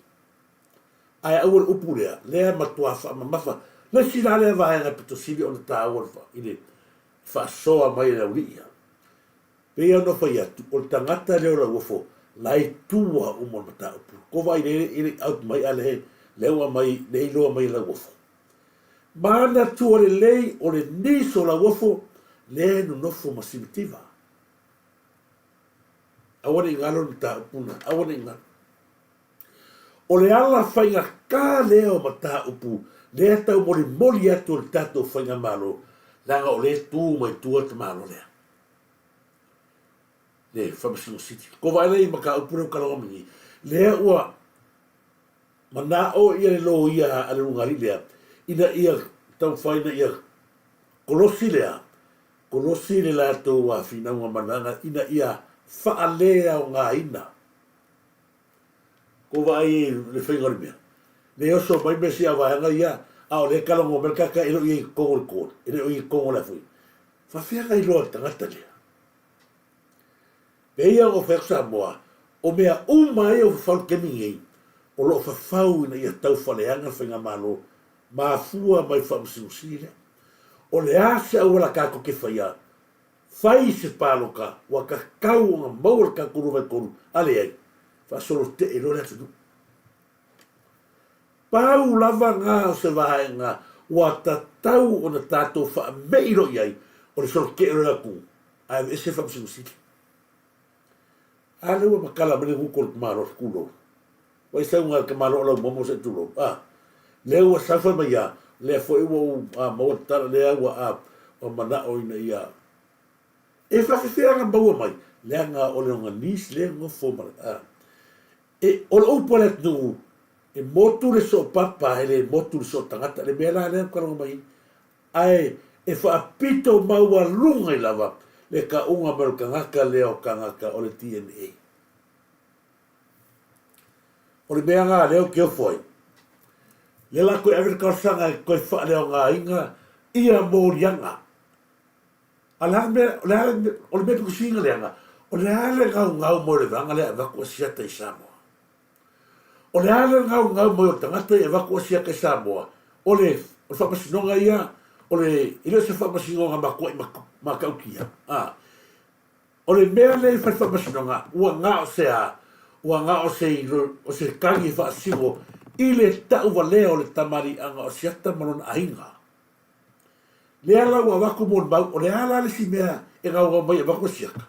Ai au upu lea matua whaamamafa. Le sina lea vahenga pito sili o na tāwalfa. Ile whaasoa mai na uria. Pea no whai atu, o tangata leo la wafo, lai tua umo na taupu. Ko vai ele out mai ale he, lewa mai, nei loa mai la wafo. Mana tua le lei, o le niso la wafo, le no nofo masimitiva. Awane ingalo na taupuna, awane ingalo. O le ala whainga ka leo ma taupu, le tau moli atu o le tato whainga malo, langa o le tū mai tua te malo lea. Le whamasingo city. Ko vai lei maka upure o kalonga mingi. Lea ua mana o ia le lo ia ale ungari lea. Ina ia tau whaina ia kolosi lea. Kolosi le la tō wa whina unga mananga. Ina ia whaalea o ngā ina. Ko vai le whaingari mea. Le oso mai mesi a vahanga ia. Ao le kalongo melkaka ilo i kongo le kōna. Ilo i kongo le fui. Whawhianga i loa tangata lea. Peia o Samoa, o mea umai o whawhau kemingei, o lo whawhau ina ia tau whaleanga whainga malo, mafua mai whamsimusire. O le ase au ala kako ke whaia, whai se pāloka, wa ka kau o ngā maua ka kuru vai koru, ale ai, whasolo te e lore atu. Pau lava ngā o se wahaenga, wa ta tau o na tātou wha meiro iai, o le solo ke lore aku, ai ese whamsimusire. Ale wa makala mene ngukol maro skulo. Wa isa nga ke maro la momo se tulo. Le wa safa ma ya. Le fo iwo mo tara le wa o mana o ina ia. E fa se nga bawa mai. Le nga o le nga nis le nga fo ma. E o lo polet no e motu le so papa ele motu le so tangata le mela le ka mai. Ai e fa apito maua lunga i lava. Le ka unga maru kangaka leo kangaka o le TNA. O le mea ngā leo kio foi. Le la koe Afrika sanga koe wha leo ngā inga ia mōrianga. O le mea tuku singa leanga. O le ale ngau mo le vanga le avaku asiata i Samoa. O le ale ngau mo o tangata i avaku asiaka i Samoa. O le whapasinonga ia. O le ilo se whapasinonga makua i makaukia. O le mea le whapasinonga ua ngā o se a. Ua ngā o se kangi whaasingo i le tau wa leo le tamari anga o siata malona ainga. Le ala ua waku mon mau, o le ala le si mea e ngau ngau mai e wako siaka.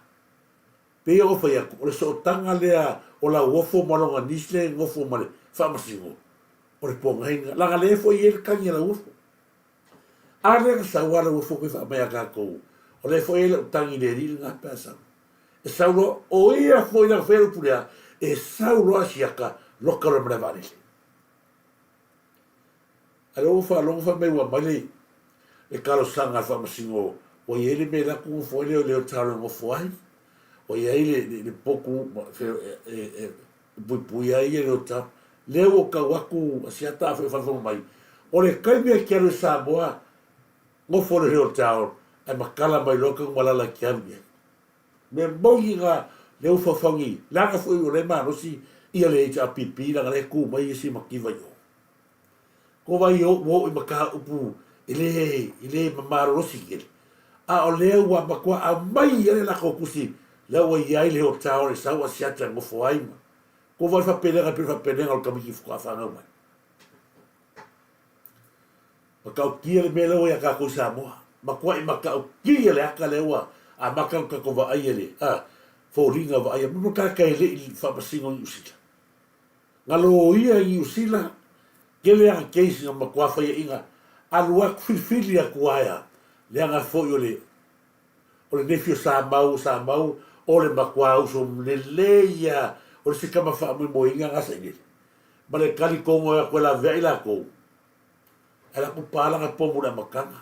Pea o whai aku, o le so tanga lea o la uofo malonga nisle ngofo male whamasingo. O le ponga hinga, langa le fo i e le kangi la uofo. Ale ka sa wala uofo koe whamea kākou. O le fo e le utangi le rili ngā pēsang. E saulo, o ia fo i la whēru purea, e saulo asiaka loka re mre varele. Alo ufa longa fa mewa male e kalo sanga fa masingo o yele me la ku fo le taro ngo fo ai o yele le poku bui ai le ta le o ka waku asiata fa mai o le kai me kero Samoa ngo fo le taro ai makala mai loka ngala kiamia me boginga le ufa fangi la ka fo le mano si ILE a pipi la le ku mai si makiva yo ko vai o i maka upu ile mamaro rosigel a o le wa makwa a mai ele la kokusi la wa ia ile o tao le sa wa siata ngo foi ko vai fa pele o kamiki fu fa nga mai maka o kia le mele o ya ka ko Samoa makwa i maka o kia le aka le wa a maka ka ko va ele fo ringa va ia mo ka ka ile fa pasingo i usila ngalo ia i usila Gele a keisi nga makwafa ia inga alua filfili a kuaia le anga foi o le nefio Samoa o le makwa uso le leia o le sikama wha mo inga ngasa ingele ma le kali kongo ya koe la vei la kou ala ku palanga pomu na makanga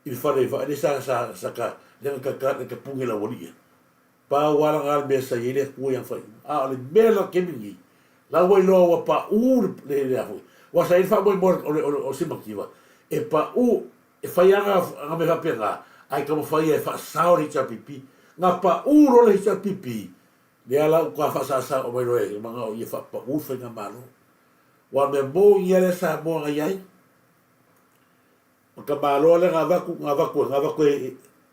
i whare le sa ka le ka pungi la walia pa wala ngal mesa i le kua yang whai a le mela kemingi la wai loa wa pa ur le ahui wa sa fa mo o simakiwa e pa e faianga nga me pega ai como fai e fa sauri cha pipi nga pa ro le cha pipi le ala ko fa sa o mai roe manga o ye fa pa fa nga malo wa me mo ye le sa mo nga yai o ka malo le nga va ku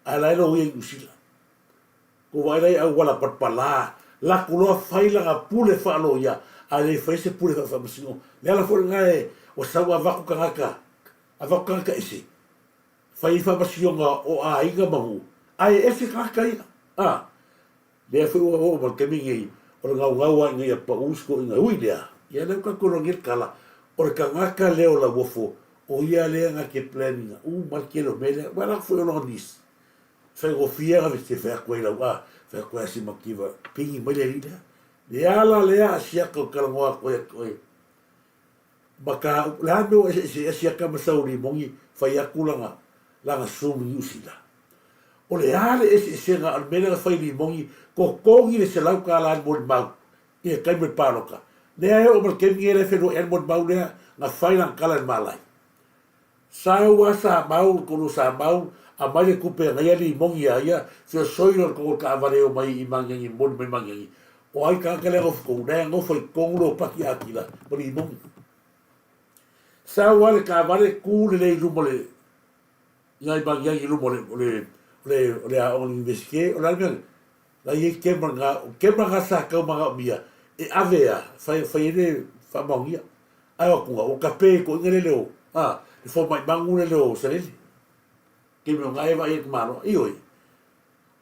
ala no ye usila ko vai lai au wala patpala la kulo fai la pule fa lo ya ale fai se pule fa masino le ala fo nga o sa wa va ku kanga ese fai fa masino nga o a inga mahu ai ese kanga le fo o mo ke mingi o nga wa nga ya pa usko nga uidea ya le ka ko ngir kala o kanga le o la wofo o ia le nga ke planning mal ke lo mele wala fo no dis fai go fiera veste fa ko la wa fa ko si makiva pingi mai le ida le ala le a sia ko kalngoa ko baka la me sia ka masauri mongi fai akulanga la sumi usila o le ale ese nga almena fai li mongi ko kongi le se lau ka la mon mau e kai me paloka le ai o ke ngere fe no el mon mau le na fai na kala malai sa mau ko sa mau a mai ku pe ngai li mongi ia se soiro ko ka vale o mai i mangi mon me mangi o ai ka le of ko ne ngo foi kongo pa ki akila por i mongi sa wale ka vale ku le lu mole ngai ba ngai lu mole le a on investige o la bien la ye ke manga sa ka manga bia e avea fai le fa mongi ai o ka pe ko ngere leo fo mai bangu le o se ke me ngai vai malo i oi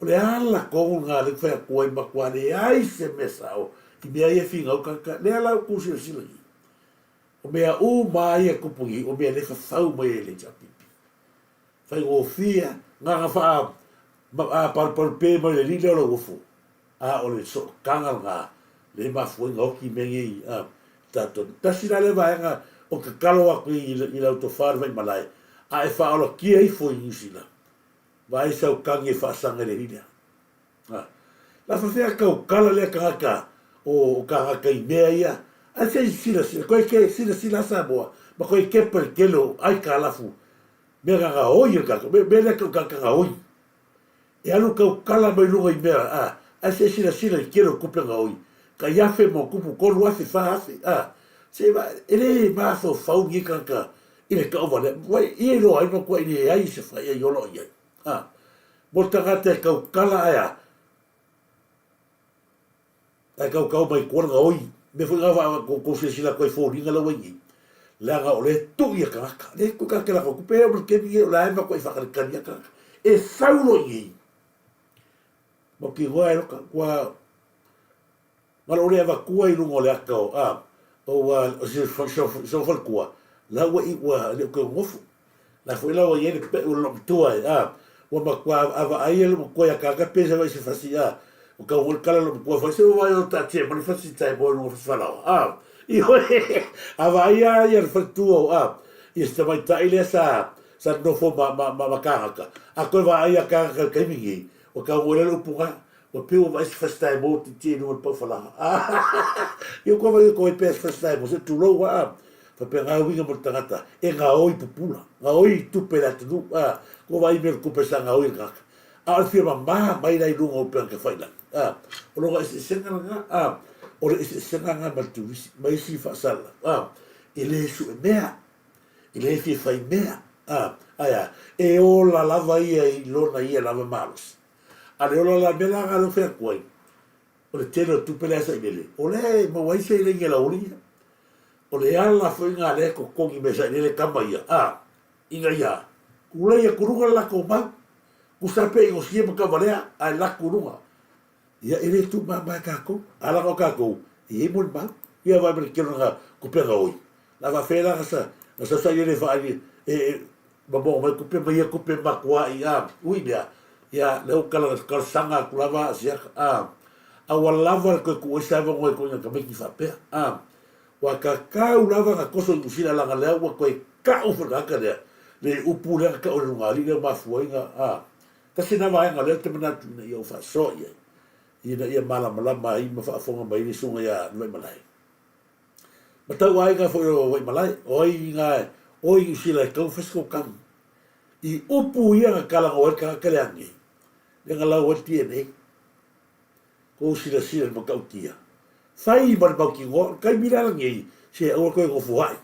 O le ala kongu ngā le whea koe makua le ai se mesa o. I mea ia whinga o kaka. Le ala o kusira sila i. O mea u mai e kupungi. O mea le whau mai e le japipi. Whai o fia. Ngā ngā wha a paru pē mai le lile o le ufu. A o le so kangal ngā. Le mafua ngā oki mengi i. Tato. Tasira le vaenga o ka kalo aku i lau to whāra vai malai. A e whaolo kia i fo i New vai sau kangi e whaasanga le hina. La whawhea kau kala lea kahaka o kahaka I mea ia. A se sila, koe ke sila Samoa, ma koe kepa le kelo ai ka lafu. Mea kanga oi kaka, mea lea kau kaka oi. E anu kau kala mai lunga I mea, a se sila I kelo kupenga oi. Ka iafe mo kupu kolu afe whaafe. Se ma, ele maafo whaungi kaka, ile ka ova le, wai, ie loa ino kua ile ai se whai e yolo iai. Mo tangata e kau kala aia. E kau mai kuanga oi. Me fui ngawa ko se sila koe fōringa la wangi. Langa o le tui a kaka. Le ko kaka la ko pēa mo kemi e o la ema koe whakarekani a kaka. E saulo I. Mo ki ngoa e roka. Kua ngalo le ava kua I lungo le akao. O se whalkua. La wa I ua le koe ngofu. La fui la wa iene pe o lo tua e. Wa makua ava ai le mo koe a kaka pesa vai se fasi o ka ul kala lo po fa se vai o ta che ma fa si tai bo no fa la I ho ava ia fa tu I sta mai tai le sa no fo ma kaka a ko va ia kaka ka mi o ka ul lo puga o pe o vai se fa tai bo ti no po fa la io ko vai ko pe fa tai bo se tu lo fa pe nga winga mo tangata e nga oi pupula nga oi tu pe la tu ko vai me ko pe sa nga oi kaka a firma mai dai lungo pe ka faila o lo se senga nga o le se senga nga ma Turisi mai si fa sala ele su mea ele fi fai mea aya e o la lava I lona I lava malos a le o la mela nga lo fer koi o le telo tu pele sa ibele o le mo wai se le ngela uri o le ala foi nga le ko kongi me sa le kamaia inga ia kula ia kurunga la ko ma kusape o sie ka valea a la kurunga ia ele tu ma kako ala ko kako I mo ba ia va ver que nga ko pega oi la va fela sa sa ele fa ba bo ma ko pe mai ko pe ma kwa ia ui ia le o kala ka sanga kulava sia a wala ko ko sa va ko ka me ki fa pe wa ka lava ka koso usila la le wa ko ka o fa ka le upu le ka o ngali le ma fuinga ka sina vai nga le te mana tu ia fa so ia mala mai ma fa fonga mai ni sunga ia mai malai ma tau ai ka fo i malai oi nga oi usila ka fesko kam I upu ia ka kala o ka kale angi le nga la o tiene ko sila ma ka utia sai ba ki ngo kai mira ngi se o ko go fuai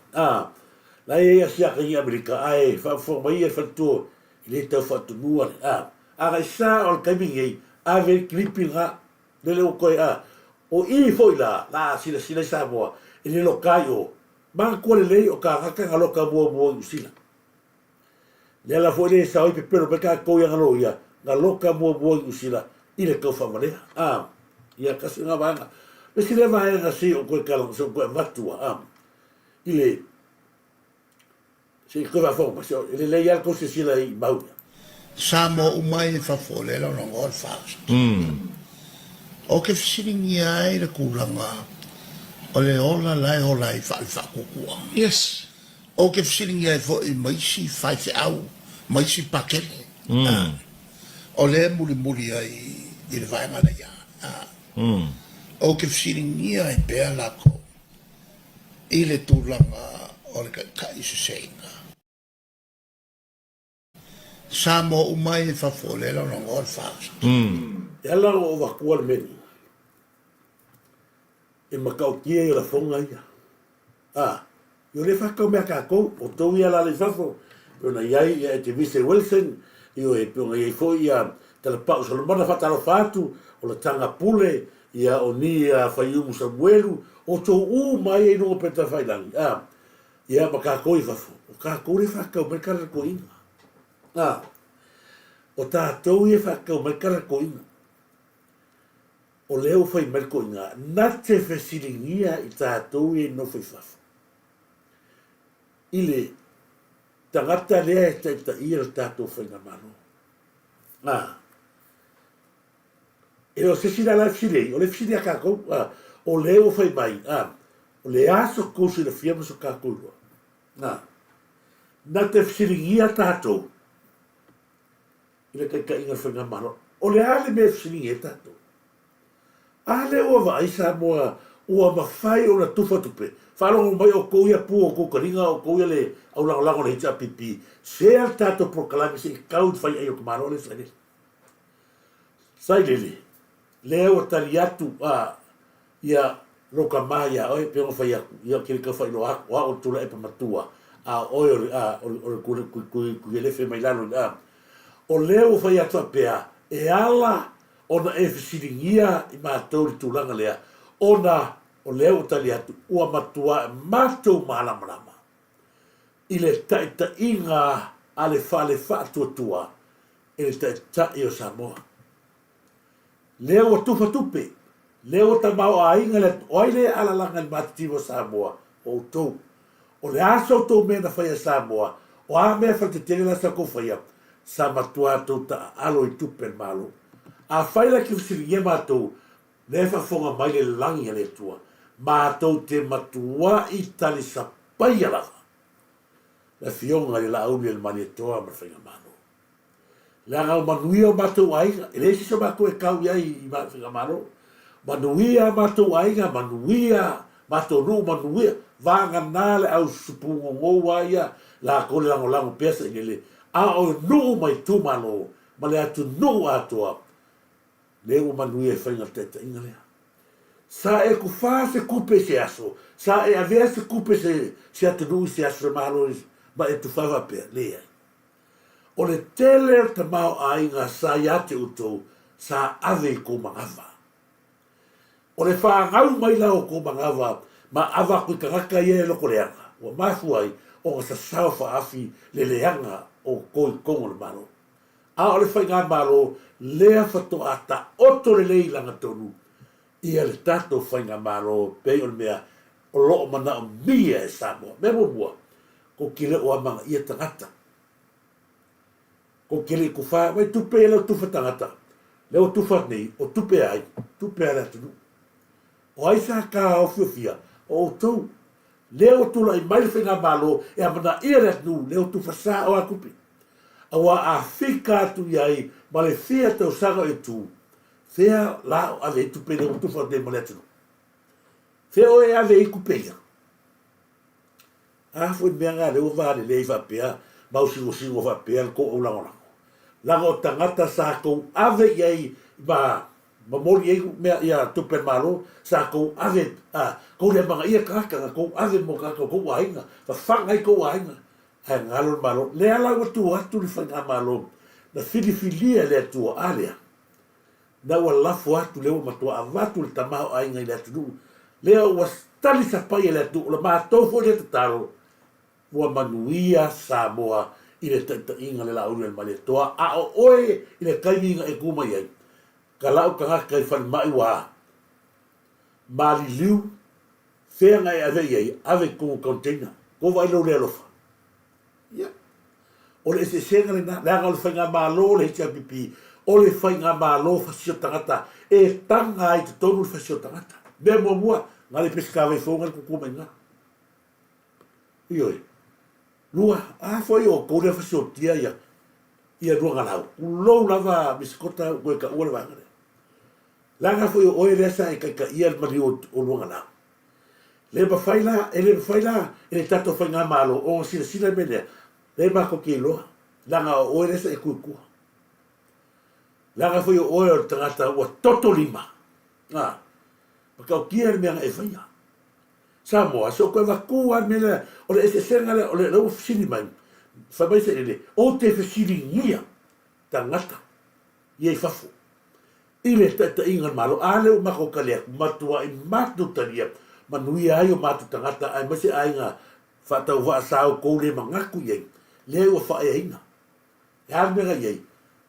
la ia sia ka I Amerika ai fa fo mai e fa tu ile ta fa tu nuar a sa o kai ngi ave clippinga le o ko o I foi la sila Samoa ile lo kaio ma ko le o ka ka lo ka bo sila le la foi le sa o pe pero pe ka ko ia ngalo ia na lo ka bo sila ile ka fa male ia ka singa banga le sila vai nga si o ko ka lo so ko matua ile si ko va fo ma so ile le ia ko se sila I mau Samo umai fa fole lo no ngor fast o ke fisiringi ai le kulanga o le ola lai o lai fa kukua Yes. o ke fisiringi ai fo I mai si fai se au mai si pakele o le muri ai I le vai ngala ia o ke fisiringi ai pea lako I le tulanga o le ka isu seinga Samo umai fa fole lo no ngor fast ela o va kual meni e makau kia I la fonga ia yo le fa ka me ka ko o to ia la le fafo pero na iai e te vise Wilson io e pe ngai fo ia te la pa so lo mana fa talo fatu o la tanga pule ia o ni fa yu Samuelu o to mai no pe ta fai lang ia ma ka ko I fafo o ka ko le fa ka me ka ko ina o tātou e whakau mai kara ko inga. O leo whai mai ko inga, na te whesiringia i tātou e no whai whafu. Ile, tangata lea e taita ia le tātou whai ngā mano. E o sesina la fsirei, o le fsiria kākou, o leo whai mai, o le aso kousi le fiamu so kākou lua. Na te fsiringia tātou, ila kai inga whanga maro. O le ale me fsiringia tātou. Ale ua vai sa moa, ua mawhai o na tufa tupe. Whalongo mai o kouia pu o koukaringa o kouia le au lango le hita pipi. Sea tātou prokalami se i kaud whai ai o kumaro le whai. Sai lele. Leo tali atu ia roka maia oi pe whai aku. Ia kiri ka whai no aku, o tula e pa matua. Oi o kule lefe mai lalo. O leo whai atu a pea, e ala ona e fisiringia i mātou li tūlanga lea, ona o leo tali atu, ua matua e mātou mālamarama. I le taita inga a le whātua, e le taita i o Samoa. Leo o tufa tupe, leo ta mau a inga le oile ala langa i mātitivo Samoa, o tau. O le aso tau mea na whaia Samoa, o a mea whatetele la sa ko whaia, sa matua tau ta alo i tupe malo. A whaila ki whasiringia mātou, ne whafonga mai le langi ale tua, mātou te matua i tali sa pai alawa. Le fionga le la auli le mani toa ma whainga mano. Le angau manuia o mātou aiga, e le siso mātou e kau iai i whainga mano, manuia mātou aiga, manuia mātou ruu, manuia, vanga nale au supungo ngoua ia, la kone lango pesa i le, a o nuu mai tu mano, ma le atu nuu atoa, leo manuia e whainga teta inga lea. Sa e ku wha se kupe se aso, sa e avea se kupe se atu nuu se aso malo, ma e tu whawa pia, lea. O le tele te mao a inga sa iate utou, sa ave ko mangava. O le whaangau mai lao ko mangava, ma ava kui karaka ia e loko leanga, o mafuai, o nga sa sao whaafi le leanga o koi kongo le malo. A o le whainga malo, lea whato a ta oto le lei langa tonu, ia le tato whainga malo, pei o le mea, o loo mana o mia e Samoa, me mua, ko kile o amanga ia tangata. Ko kile ku wha, wai tupe e leo tufa tangata, leo tufa nei, o tupe ai, tupe ai atunu. O aisa ka o fiofia, o tau, leo tula i mai whainga malo, e amana ia le atunu, leo tufa sa o akupi. Awa a whika atu iai, ma le whia tau sanga e tū. Whia lao ave i tupe leo tufa de maletano. Whia o e ave i kupeia. A fwoi mea ngā leo vāne lei whapea, mau singo whapea, ko o lango. Lango tangata sa kou ave iai, ma mori ei mea ia tupe malo, sa kou ave, kou le manga ia kakanga, kou ave mo kakanga, kou wainga, whangai kou wainga. Hai ngalo malo, le ala watu atu li whainga malo, na filifilia le atua alea. Na ua lafu atu leo matua avatu le tamao ainga i le atu nuu. Leo ua stali sa pai le atu, la maa tofo le tataro, ua manuia Samoa i le taita inga le lauri le male toa, a o oe i le kaimi inga e kuma iai. Ka lau ka ngaka i whani mai waa. Mali liu, whenga e ave iai, ave kungu container, ko vai lo le alofa. O le se senga le na le whainga malo le hita pipi, o le whainga malo whasio tangata, e tanga ai te tonu whasio tangata. Mea mua, ngā le peskawe whonga le kukuma inga. Ioi, lua, whai o kourea whasio tia ia rua ngalau. Ulou lava misikota koe ka ua le wangare. Langa whai o oe resa e kai ka ia mari o rua ngalau. Le mawhaila, e le tato whainga malo, o sila menea, le mako ki loa, langa o oe resa e kukua. Langa whai o oe o tangata ua toto lima. Maka o kia mea e whainga. Samoa, so koe wakua mea, o le ese senga le, o le lau fisini mai, whamaisa ele, o te fisini ngia, tangata, iei whafu. I le taita inga malo, a leo mako kalea, matua i matu tania, manuia ai o matu tangata, ai mase ainga, whatau wa asao kou le mangaku iei, leo a whae inga. E ar mega iei,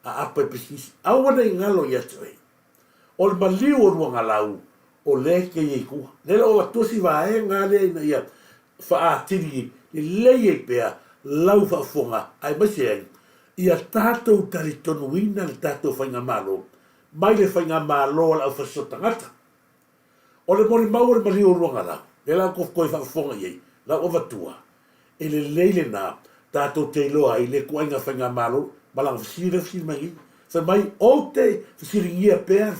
apa pisi awana ingalo ya tue o le maliu o ruanga lau o le ke ye ku le o atusi va e ngale na ya fa atiri le ye pea lau fa fonga ai mase ia tatou talitonuina le tatou whainga malo mai le whainga malo la fa sotangata o le mori mau le maliu o ruanga lau le la ko fa fonga ye la o vatua e le leile na tatou te loa i le kuainga whainga malo malang fisira mai sa mai o te fisiringia pea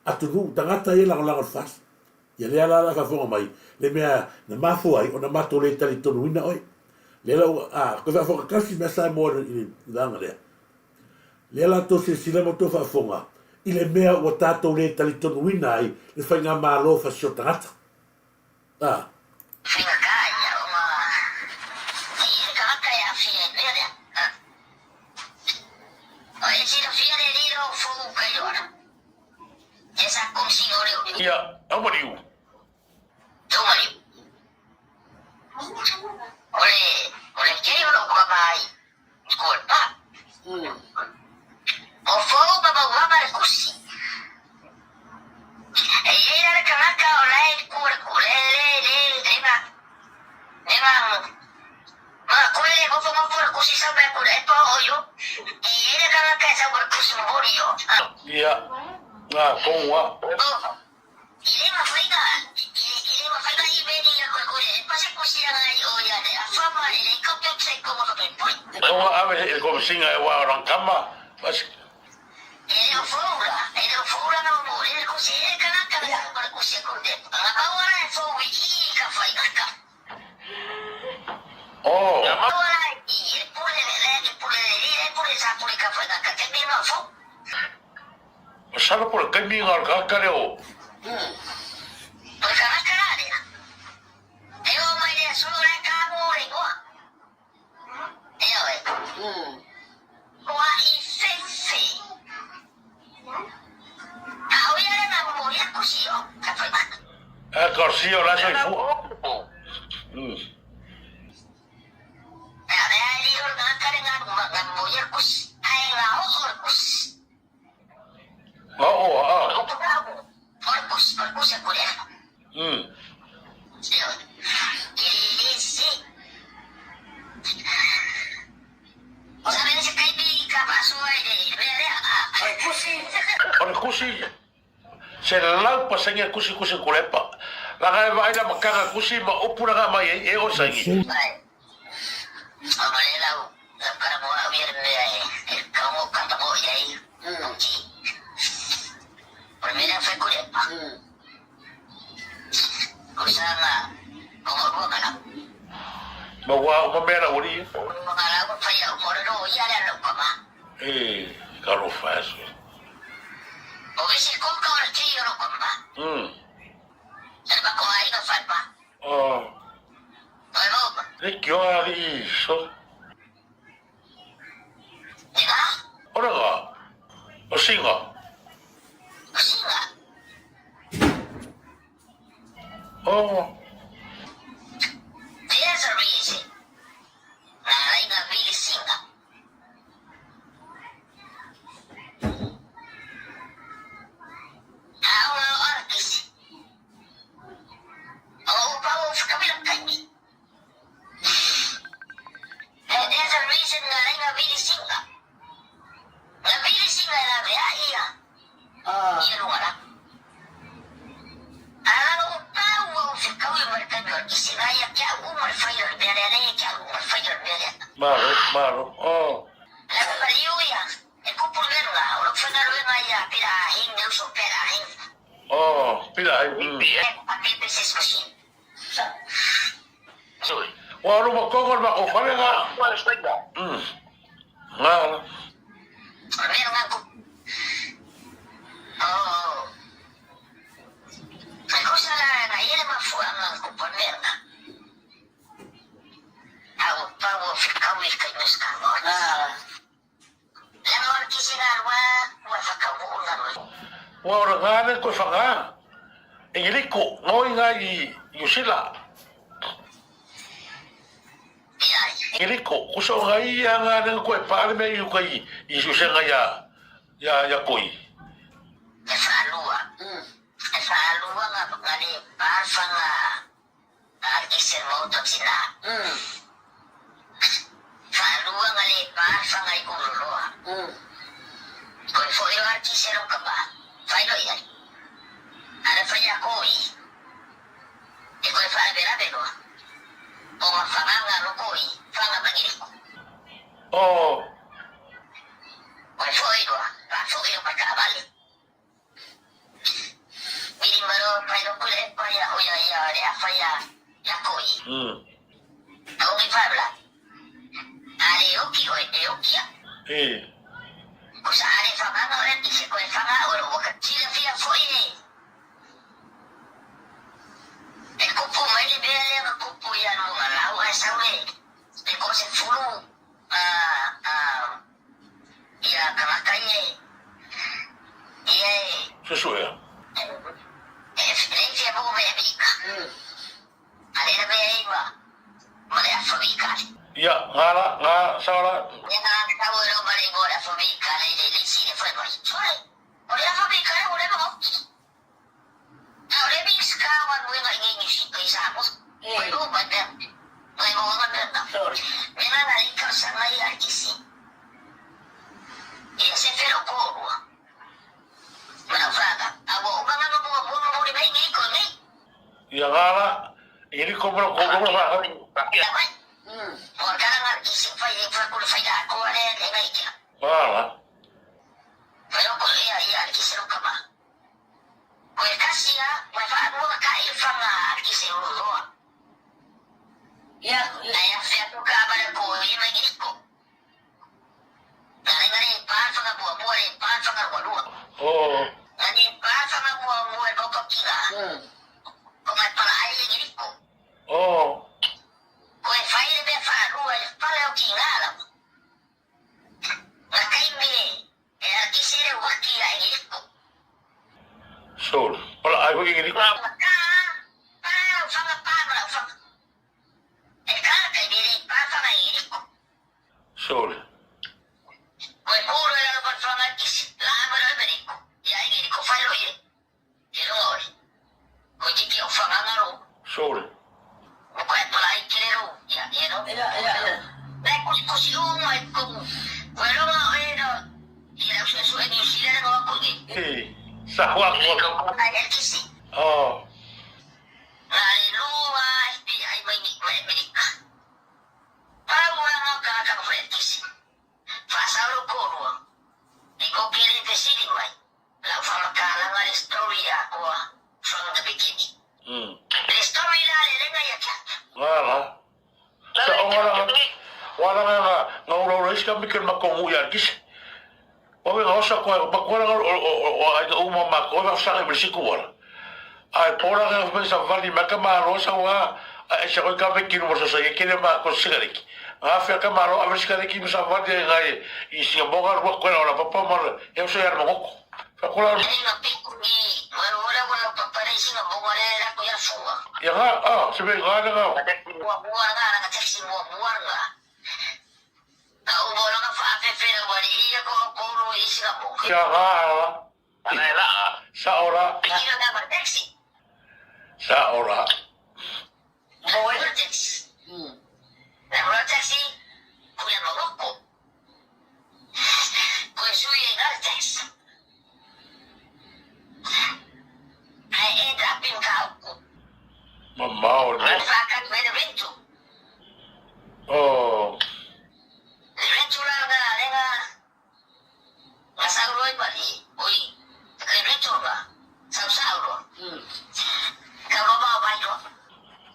atu nu tangata e langa fas ia le ala fa fonga mai le mea na mafu ai o na mato le talitonuina oi le la ko fa fonga kasi me sa mo i langa le la to se sila mo to fa fonga i le mea o tatou le talitonuina ai le whainga malo fa sotangata Ia, au mariu. Ole kei ono kwa mai. Skolpa. O fogo baba wama le kusi. E era kanaka ola e kure le ma kule go fogo por kusi sa ba kule to oyo. E era kanaka sa por kusi morio. Ia. Ah, konwa. Ile mafaiga i beni ya kule. Pasa kusi ya ngai o ya le afama ile kopyo tsai como to poi. Konwa ave e ko singa e wa ran kama. Pas Ele fura no mo ele kusi e kanaka sa por kusi kunde. Akawara e fogo i ka faiga ka. oh. Sala por kai mi ngar ka kare o. Garcia la soy fu. Se lau pasangnya kusi kulepa. La ga vai la makanga kusi ma opura ga mai e o sangi. Primera fue culepa. Kusanga como bokala. Ma wa mera uri. Bokala ko faya morero ya la lo pama. Caro faz. O ese coca o tío no comba. El baco ahí no falpa. Bueno, E que hora isso? diga, Ora ga. O singa. cocina. There's a reason. La reina Billy Singa. Ahora orquis. Oh, vamos a cambiar el there's a reason la reina Billy Singa. La Billy Singa era de ahí. Y el lugar. Ahora un pau se acabó de marcar y se vaya que hago un fallo de vereda, que hago un fallo de vereda. Malo. La lluvia, el cupo de la, o lo fue la luena ya, pira, no supera, Pila ai. a ti te se escocin. Wa ro ma ko ma o fale ga. ¿Cuál es venga? Ngala. Mira, Marco. Oh. La cosa la ayer me fue a componerla. Hago pago fiscal y que no es carbón. La mejor quisiera algo, fue acabó. Wa ora ga ne ko fa ga. Engeliko no inga i yusila. Mira, Ele kuso ngai anga nang koe pare me yu kai isu senga ya koi. E whaalua. E whaalua ngani pārwhanga ise mauta tina. Whaalua ngani pārwhanga I kururoa. Koe whoio arki se roka ba. Whaino iari. Ara whaia koi. E koe whaabera beroa. O ma whanganga rokoi. Whanga magiriko. Oh. Koe whoiroa. Whoio pa kaabale. Miri maro whaino kule whaia oia ia rea whaia ya koi. Aungi whabla. Are oki oe e okia. Kusa are whanganga ore ise koe whanga oro waka tira whia whoie. E kupu maile bea lea kupu ia nunga lau ai saure. E ko se furu ia kamakai ia Sesuai. e filencia mo me Amerika. Alera bea iwa. Mole a fabika. Ya, nga salah. Nga tau ero mare ngora fabika le sine foi mai. Sore. Ore a fabika ore mo. Ore mix ka wan mo nga ngi shi kai sa mo. Oi o bada. Oi mo nga na. Nga na ika sa ngai artisi. Ia se fero ko. Mana fraga. Awo nga nga mo ri mai ngi ko ngi. Ya ngala. Ini kompro. Ya mai. Porque nga isi fai ko fai da ko ale ngai kia. Wala. Pero ko ia artisi ro kama. Koe kasi koe whaanua ka I whanga artisi ro roa. Ia whea tuka abara ko I mai giriko. Ngare pārwhanga mua re pārwhanga roa. Ngani pārwhanga mua e koko kinga. Ko mai pala aile giriko. Koe whaere me whaanua e pala o kinga ala. Nga kai me e artisi re waki a giriko. Sol. Wala ay ko gini. Sol. Sol. Sahwa ko. Wala. Wala nga ngaulo ka mikir makongu ya kis. Owe ngosa ko bakora o ai uma mako o sa ke bisiku wala. Ai pora nga pesa vali makama rosa wa ai sa ko ka mikir mo sa ye kile ma ko sigariki. Nga ka maro a sigariki mo sa vali nga I si boga ro ko na papa mo eu so yar mo ko. Fa ko la ya nga se be nga nga. Ya nga. Sa ora. Mamau. Oh.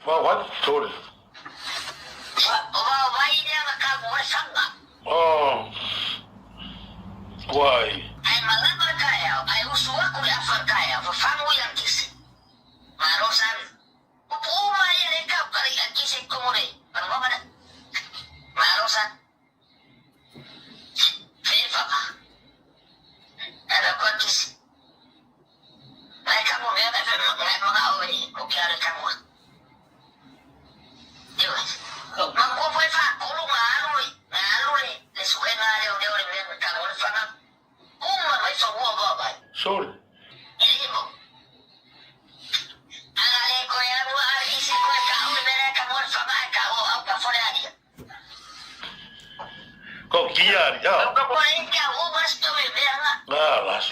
What? Sorry. Oh. Why? Ai malama kaya, ai usua kulia kaya, fangu yang kisi. Marosan. Upuma ya reka kali yang kisi komore. Pano mana? Marosan. Fefa. Ada kau kisi. Mai kamu dia ada mga awali, kukiara kamu. Yo. Mangko foi fa, kulunga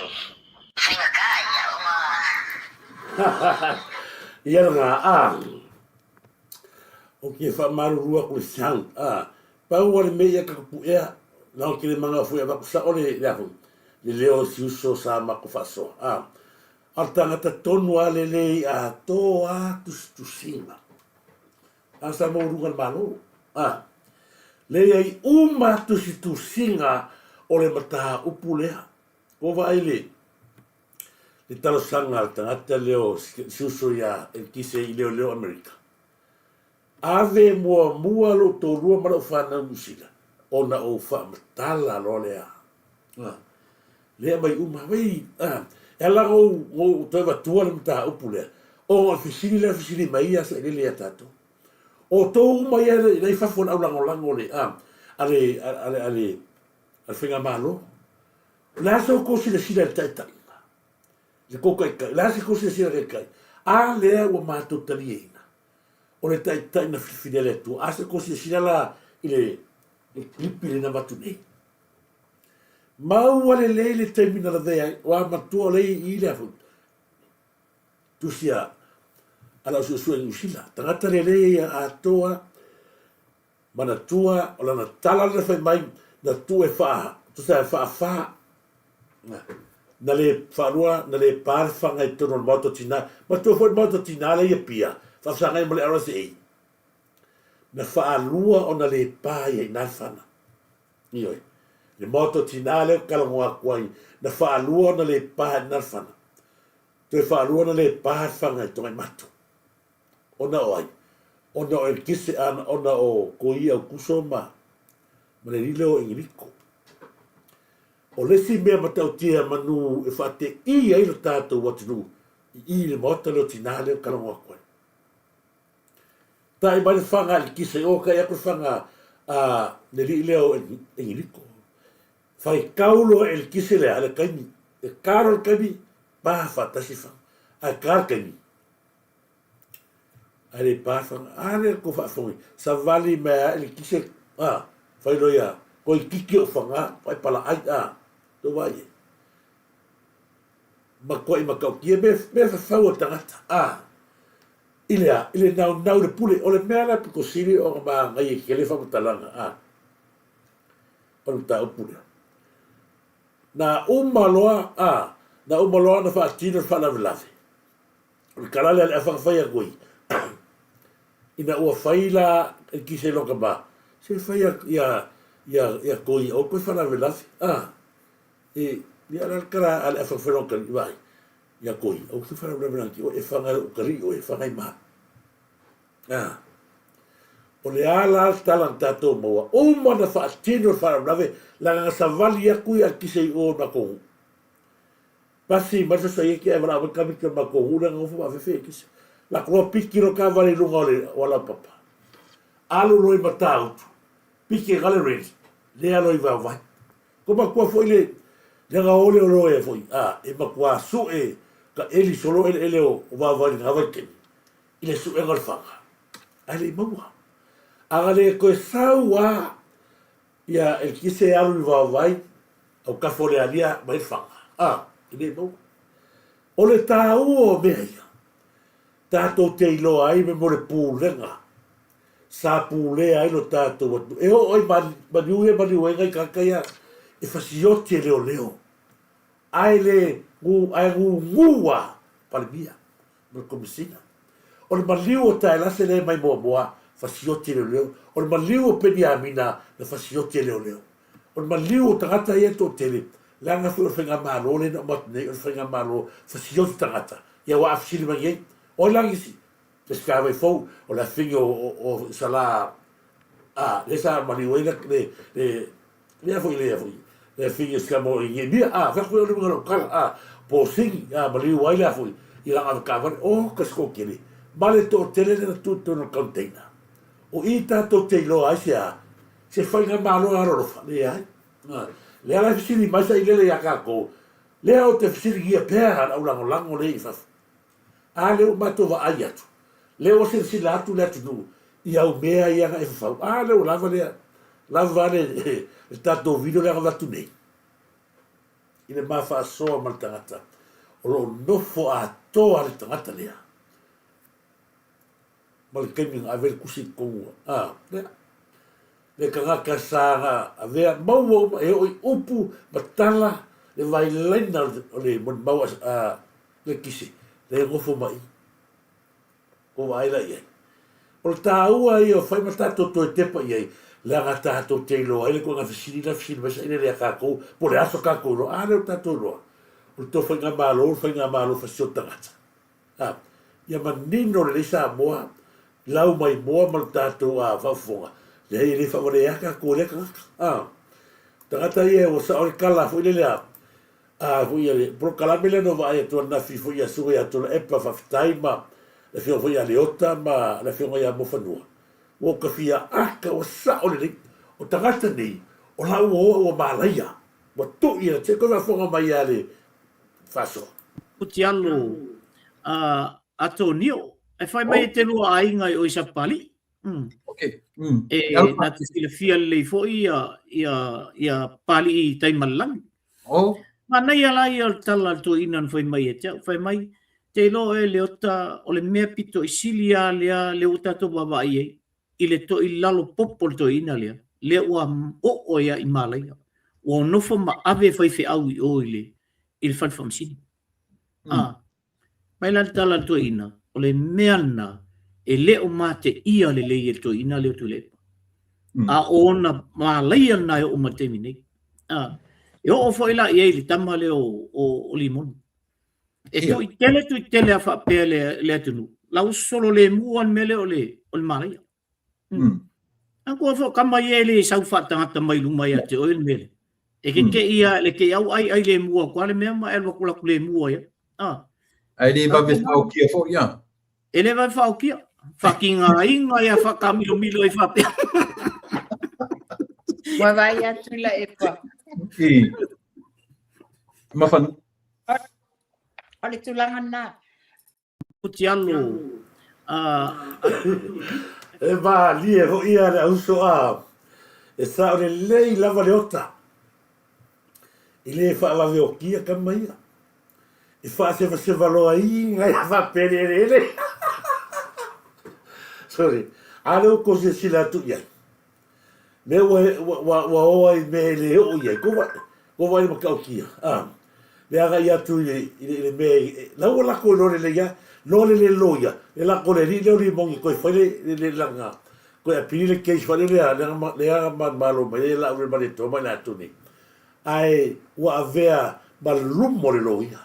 Whainga kaya, o mga... Ia nga o ke fa marurua ko sang pa wale me ia ka pu ia na o ke manga fu ia ba sa ole ya fu le leo si uso sa ma ko fa so tanga ta tonu ale le a to tu singa sa mo rungal malo le ai uma tu singa ole mata upulea o va ile le talo sanga tanga leo si uso ya el kise leo America ave mua lo to rua mara fana musila ona o fa matala lo lea le mai uma vai ela o to va tua le mata upule o fisili mai ya se le tato o to uma ya le fa fona au lango le ale finga malo la so ko si le sila tata le ko kai la si ko si sila kai le o ma to taliena o le tai na fidele tu ase ko si la ile klipi le na batu nei mau wale le termina la vea wa matu le ile afu tu sia ala su usila tangata le a toa mana tua o la tala le fai mai na tu e fa tu sa fa na le farua na le par fanga i tono moto tina ma tu fo moto tina le pia fa sanga mo le RSA na fa lua o na le pa i na fana io le moto tina le kala ngoa kwai na fa lua na le pa na fana tu fa lua na le pa fanga i tono matu ona oi ona o kise ana ona o koia o kusoma ma le lilo ingiriko o lesi mea matau tia manu e whate i ai lo tātou watunu i le mota leo tinale o karangoa koe. Tai mai le whanga li kise o kai ako whanga le li leo e ngiriko. Whai kaulo e li kise lea ale kaimi. E karo le kaimi pāwha tasi whanga. A kar kaimi. A le pāwhanga. A le ko whaafongi. Sa vali mea e li kise. Whai loia. Ko i kiki o whanga. Whai pala ai to vai ma ko i makau ki me fa o tangata ile nau le pule o le mea ko siri o ma ngai ke le fa talanga o ta o pule na umaloa na fa tino fa la velave o kalale al fa fa ya goi ina o faila ki se lo ba se fa ya goi o ko fa la velave ia la kara al afafero kan vai ia koi o tu fara bra ki o e fanga o kari o e fanga ma o le ala talanta to mo o mo na fa tino fara bra la nga savali ia kui al kisei o na ko pasi ma so sai ki e bra ba kabi ka ma ko ura ngo fa fe kis la ko piki ro ka vale lunga le wala papa alu roi matau piki gale res le alo i va ko ma ko foi le Nanga ole o loe foi. E makua su ka eli solo ele o va nga vai ken. Ile su e galfanga. Ale maua. Agale ko saua ia el kise alu va vai o ka fole alia mai fanga. Ile maua. Ole tau o meia. Tato te ilo ai me more pulenga. Sa pule ai lo tato. E o oi maliu ngai kakaya. E fasiote leo. Ai le ngua palmia. No komisina. O le maliu o tae lase le mai moa fasiote leo. O le maliu o peni amina le fasiote leo. O le maliu o tangata ia to tele. Langa fu o whenga malo le na matne o whenga malo fasiote tangata. Ia wa afsili mangi. O langisi. Le skawe fau o la fingo o sala. Le sa maliu le foi le finge scamo in bia fa ko le ngalo kala po sing mali wai la foi ila nga ka van o kasko kiri vale to tele na tutto no container o ita to te lo asia se fai nga malo aro fa le ai le ala fisili mai sai le ya ka ko le o te fisili ia pera au lango le fa le o mato va aiatu le o se silatu le tu ia o mea ia nga fa le o lava le la vale sta do video le va tu nei i le mawhaasoa ma le tangata. O lo nofo a toa le tangata lea. Ma le kaiming a vele kusi kongua. Lea. Le kangaka sāga a vea maua e oi upu ma tala le vai laina o le mon maua le kisi. Le ngofo mai. O aila iai. O le tāua i o whai matato to e tepa iai. Le anga tātou te loa. Ele ko ngā whisiri na whisiri masa ine rea kākou. Po le aso kākou loa. Le o tātou loa. O le tō whai ngā mālo. Whai ngā mālo whasio tangata. Ia manino le Samoa. Lau mai moa ma le tātou a whaufonga. Le hei le whaware aka ko le kaka. Tangata ia o sa ore kala fo ile lea. Fo ia le. Pro kalamele no va aia tua nafi fo ia suga ia tula epa whafitaima. Le fio fo ia leota ma le fio ia mofanua. O ka fia aka o sa o le o tangata nei. O lau o malaia. Wa tu ia te koe whafonga mai a le faso. Puti alo ato nio. E whai mai e te lua ainga i o isa pali. Okay. Nā te sila fia lei fo ia pali i taimalang. Ma nei ala i al tala to inan fai mai e te. Fai mai te lo e leota o le mea pito i silia lea le utato baba i e. I le to i lalo popol to ina lea. Le ua o ia i malaya. Ua nofo ma ave fai fe au i o ile. I le whanwhamsini. Mai lan tala to ina. O le meana e leo mate ia le leie to ina leo tu lepa. A ona ma leia na o matemi nei. E o fo ila i eili tama leo o limon. E to i tele a whapea le atunu. Lau solo le muan mele o le malaia. Anko fo kama i eili sau whatangata mai lumai a te oil mele. E ke ia le ke au ai le mua kwa le mea ma elwa kulaku le mua ia. Ai le ba ves au kia fo ia. Ele vai whao kia. Whakinga inga ia whakamilo milo e whapea. Wawai atu la epa. Mawhan. Ole tulanga nā. Puti alo. E va lie ho ia le auso a. E sa o le lei lava le ota. I le whaalawe o kia ka mai. I wha se valoa inga ia whaperere. Sorry. Alo ko se sila tu ia. Me wa oa i me le o ia. Ko vai makau kia. Me aga ia tu i me. Lau lako lore le ia. Lore le loia. Le lako le ri le mongi. Koe whare le langa. Koe a pini le keis whare le aga malo. Me le lau le mare tō mai nā tuni. Ai ua avea malumo le loia.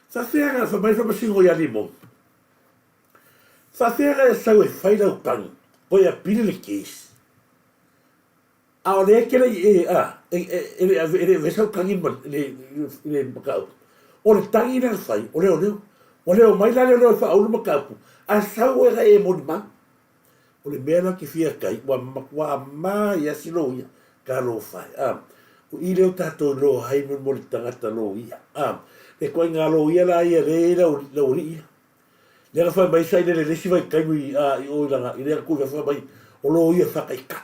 Sa whega sa mai whamasingo ia limong. Sa whega e sau e whailau tangi. Koe a pini le keis. A o le kere e vesau kangi le makau. O le tangi na whai, o leo. O leo mai la leo wha makau. A sau e moni ma. O le mea ki fia kai, wa ma ia silo ia. Ka lo whai. O i leo tato lo haimon mo le tangata lo ia. E koe ngā lo ia la ia re lau ri ia. Lea whai mai sai le lesi vai kaimui i o ilanga. I lea kuwa whai mai o lo ia whakaika.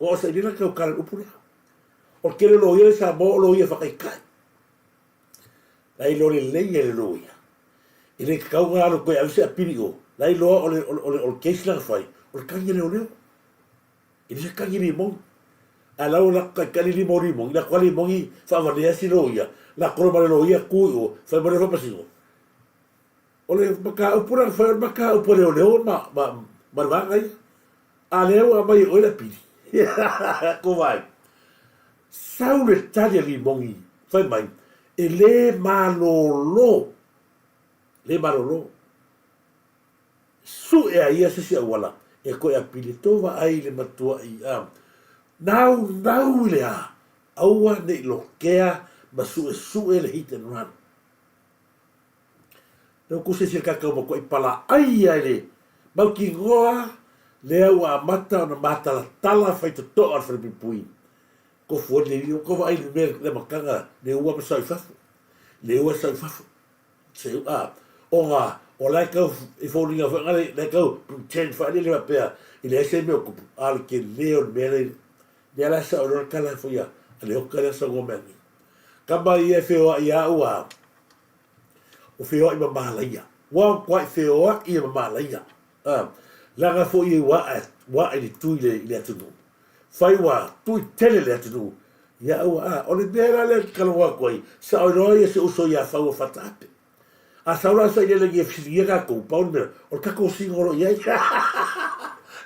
O sa ina ka ukara upura. O kere lo ia sa mo lo ia whakaikai. Lai lo le leia le lo ia. I le kau ngā lo koe avise a piri o. Lai loa o le keisi langa whai. O le kangi leo leo. I le se kangi li mong. A lau la kai li mong rimong. I la kwa li mongi whawanea si lo ia. La koro mare lo ia kui o. Whai mare whapasingo. O le maka upura whai o maka upura o leo marwanga ia. A leo a mai o la piri. Ko vai. Sau le talia li mongi. Fai mai. E le malolo. Le malolo. Su e a ia sisi awala. E koe a pili tova ai le matua i am. Nau le a. Aua ne lo kea. Ma su e le hite nuan. Nau kuse si kakao ma koe pala ai ai le. Mau ki ngoa. Lea ua mata o na mata la tala fai to toa al Filipui. Ko fua le rio, ko wa ailu mea le makanga, le ua ma sau fafu. Le ua sau fafu. Se o ngā, o lai kau i fōringa whangare, lai kau pretend whaare le wapea, i le ese mea kupu, ala ke leo mea le ala sa o rora kala fuia, a le hoka le sa ngō mea ni. Kama ia wheoa ia ua. O wheoa i mamalaia. Wa kwai wheoa i mamalaia. Langa fo i wa i tui le atunu. Whai wa tui tele le atunu. Ia ua o le mea le kalawa koi. Sa o roi se uso ia whau o whatape. A saura sa i le ngia whisiria kako. Paul mea. O kako singoro iai.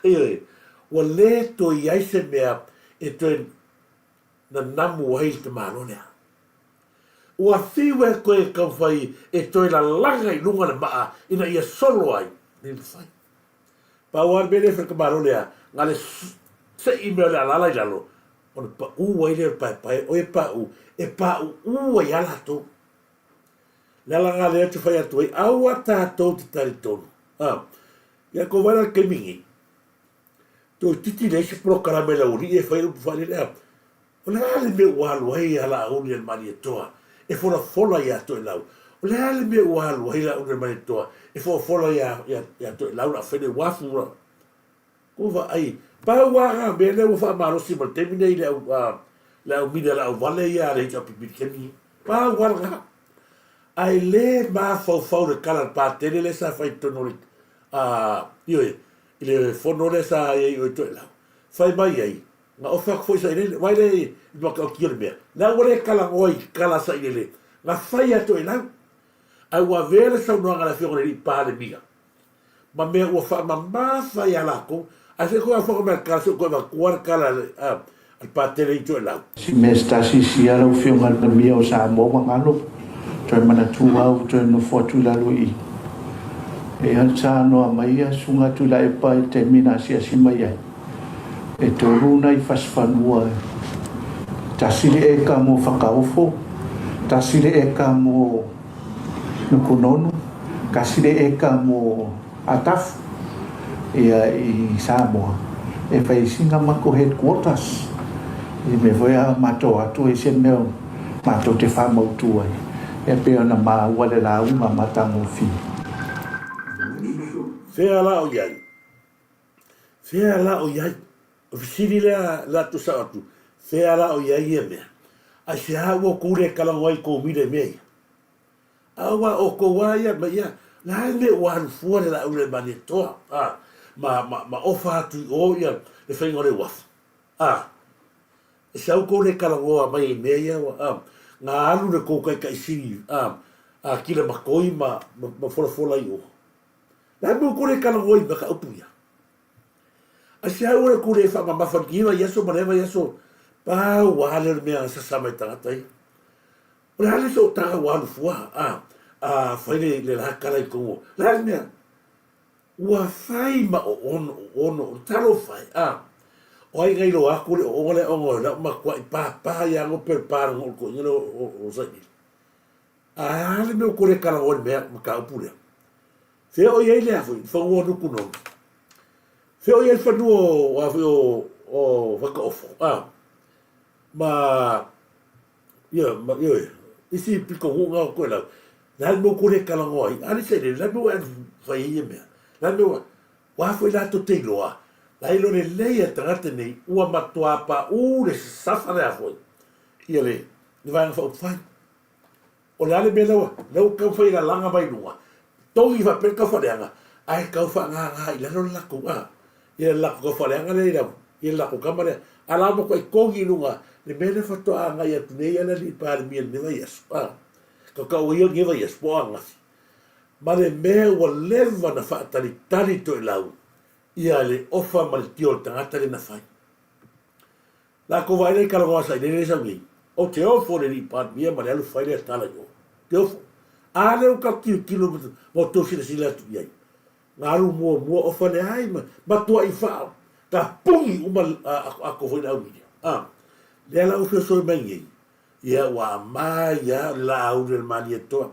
Ewe. Wa le to iai se mea e toi na namu wai te maronea. Ua whiwe koe kau whai e toi la langa i lunga na maa ina ia solo ai. Nini whai. Pauar bene whika maronea. Ngale se i mea le alala i lalo. O ne pa ua i le pai o e pa u. E pa u ua i ala tō. Lala ngā lea tu whai atu ai. Aua tātou te tari tonu. Ia ko wala ke mingi. Tō titi nei se pro karamela uri e whai upu whai lea. O le ale me walu hei ala auni al mani e toa. E fola ia to e lau. O le ale me walu hei ala auni al mani e toa. E fola ia to e lau na whene wafu ra. Kuwa ai. Pau waga me le ufa marosi ma temine i le au mina la au vale ia rei ta pipi kemi. Pau waga. Ai le ma fau le kala pa tele le sa fai tono le. Ioe. Ile fono le sa i o to e lau. Fai mai ai. Nga o whak foi sa inele, wai le i waka o kia le mea. Nga wale kala oi, kala sa inele. Nga whai ato e lau. Ai ua vele sau noa ngana whionga ni pāle miga. Ma mea ua wha ma mawhai alako. A se koe a whaka mea kala, se koe ma kuar kala al pātere i to e lau. Si mea stasi si ala u whionga na mea o Samoa ngalo. Toi mana tu au, toi no fotu lalu i. E hansa noa maia, sunga tu la e pa e te mina si mai ai. E toruna i fasfanua tasile e ka mo whakaofo, tasile e ka mo nukunonu, kasile e ka mo ataf ia i Samoa. E whai singa mako headquarters. I me voia mato atu e sen meo mato te whamautu ai. E peo na maa wale la unga matango fi. Whea la o iai. Whea la o iai. O fisiri la tu sa atu. Whea la o iai e mea. A se hawa kure kalangwai ko mire mea. Awa o ko waia ma ia. La me wan fuare la ule mani toa. Ma ofa atu o ia. Le whaingore wafu. E se au kure kalangoa mai mea ia wa. Ngā alu ne kōkai kai siri. Kila makoi ma fola i o. La me kure kalangoi ma ka upu ia. A se au ora kure wha mawhanikiwa yaso marewa yaso pau wale mea sa samai tangatai. O le hale so taha wanu fua whaine le laha kala i kongo. Le hale mea ua whai ma o ono o talo whai. O ai ngai lo aku le o ole ongo la ma kwa i pa ya ngo per par ngo ko ngelo o saini. Hale me kure kala o mea ma ka upu le. Se o ye le afu fa o no kuno. Se o ia whanua o whakaofo. Isi piko hunga o koe lau. Nā mo kore kalangoa i. Ani se re, nā mo anu whai ia mea. Nā mo wafo i lato te iloa. Nā ilo le leia tangata nei, ua matua pa ure safare a foi. Ia le, ni vai ngawha upwhai. O le ale mea laua, lau kau whai la langa mai nunga. Tongi wha per kau whareanga. Ai kau wha ngā i lano lako ia lako ka whareanga nei rau, ia lako kamare, alama koe kongi lunga, le mene whatoa ngai atu nei ana li pāre mia newa yasu, ka kau ia ngewa yasu, po angasi. Ma le mea ua lewa na whaatari tari to i lau, ia le ofa ma le tio le tangata le na whai. La ko vai nei karangoa sai, nei sa ngei, o te ofo le li pāre mia ma le alu whai le tala yo, te ofo, a leo ka kilometer, mo tō sila sila atu iai. Ngaru mua o whane ai ma tua i whao. Ka pungi uma a ko whaina au mia. Lea la uwhia soi mai ngei. Ia wa mai ia la au le mani e toa.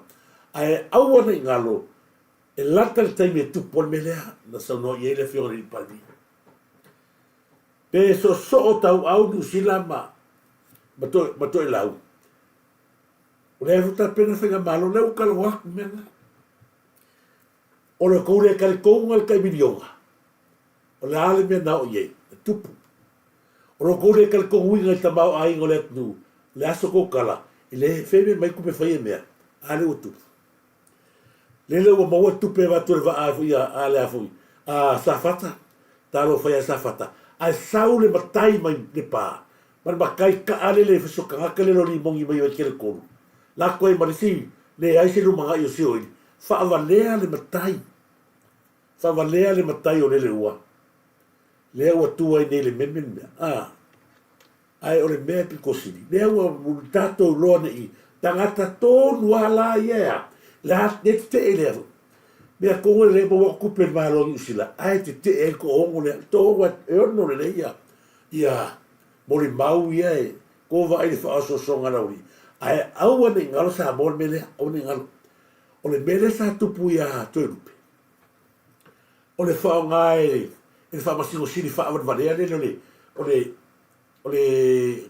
Ai au wana i ngalo. E lata le taimi e tupon me lea. Na sau no i eile whiore i palmi. Pe so o tau au ni usila ma to e lau. Lea ruta pena whenga malo. Lea ukala waku mena. O le koure kare kounga le kai milionga. O le ale mea nao iei, le tupu. O le koure kare kounga i tamau a ingo le atnu, le aso koukala, le feme mai kupe fai mea ale o tu le o mo tu pe va tu va a ia ale a fui a safata talo fai a safata a saule matai mai le pa mar makai ka ale le so ka ka le lo ni mongi mai o kele ko la ko e marisi le ai se lu manga yo se oi fa valea le matai fa valea le matai o le ua le ua tu ai le memen a ai o le mea pikosini. Lea ua tatou loa na i. Tangata tōnu ala ia. La ne te e lea. Mea kongo le mo kupe mālongi usila. Ai te e ko ongo lea. Tōwa e ono le ia. Ia. Mori mau ia e. Ko va ai le whaaso songa rauri. Ai aua ne ngalo sa mol me lea. O ne ngalo. O le mele sa tupu ia toi rupe. O le whao ngai. E le whaamasingo sini whaamad valea le. O le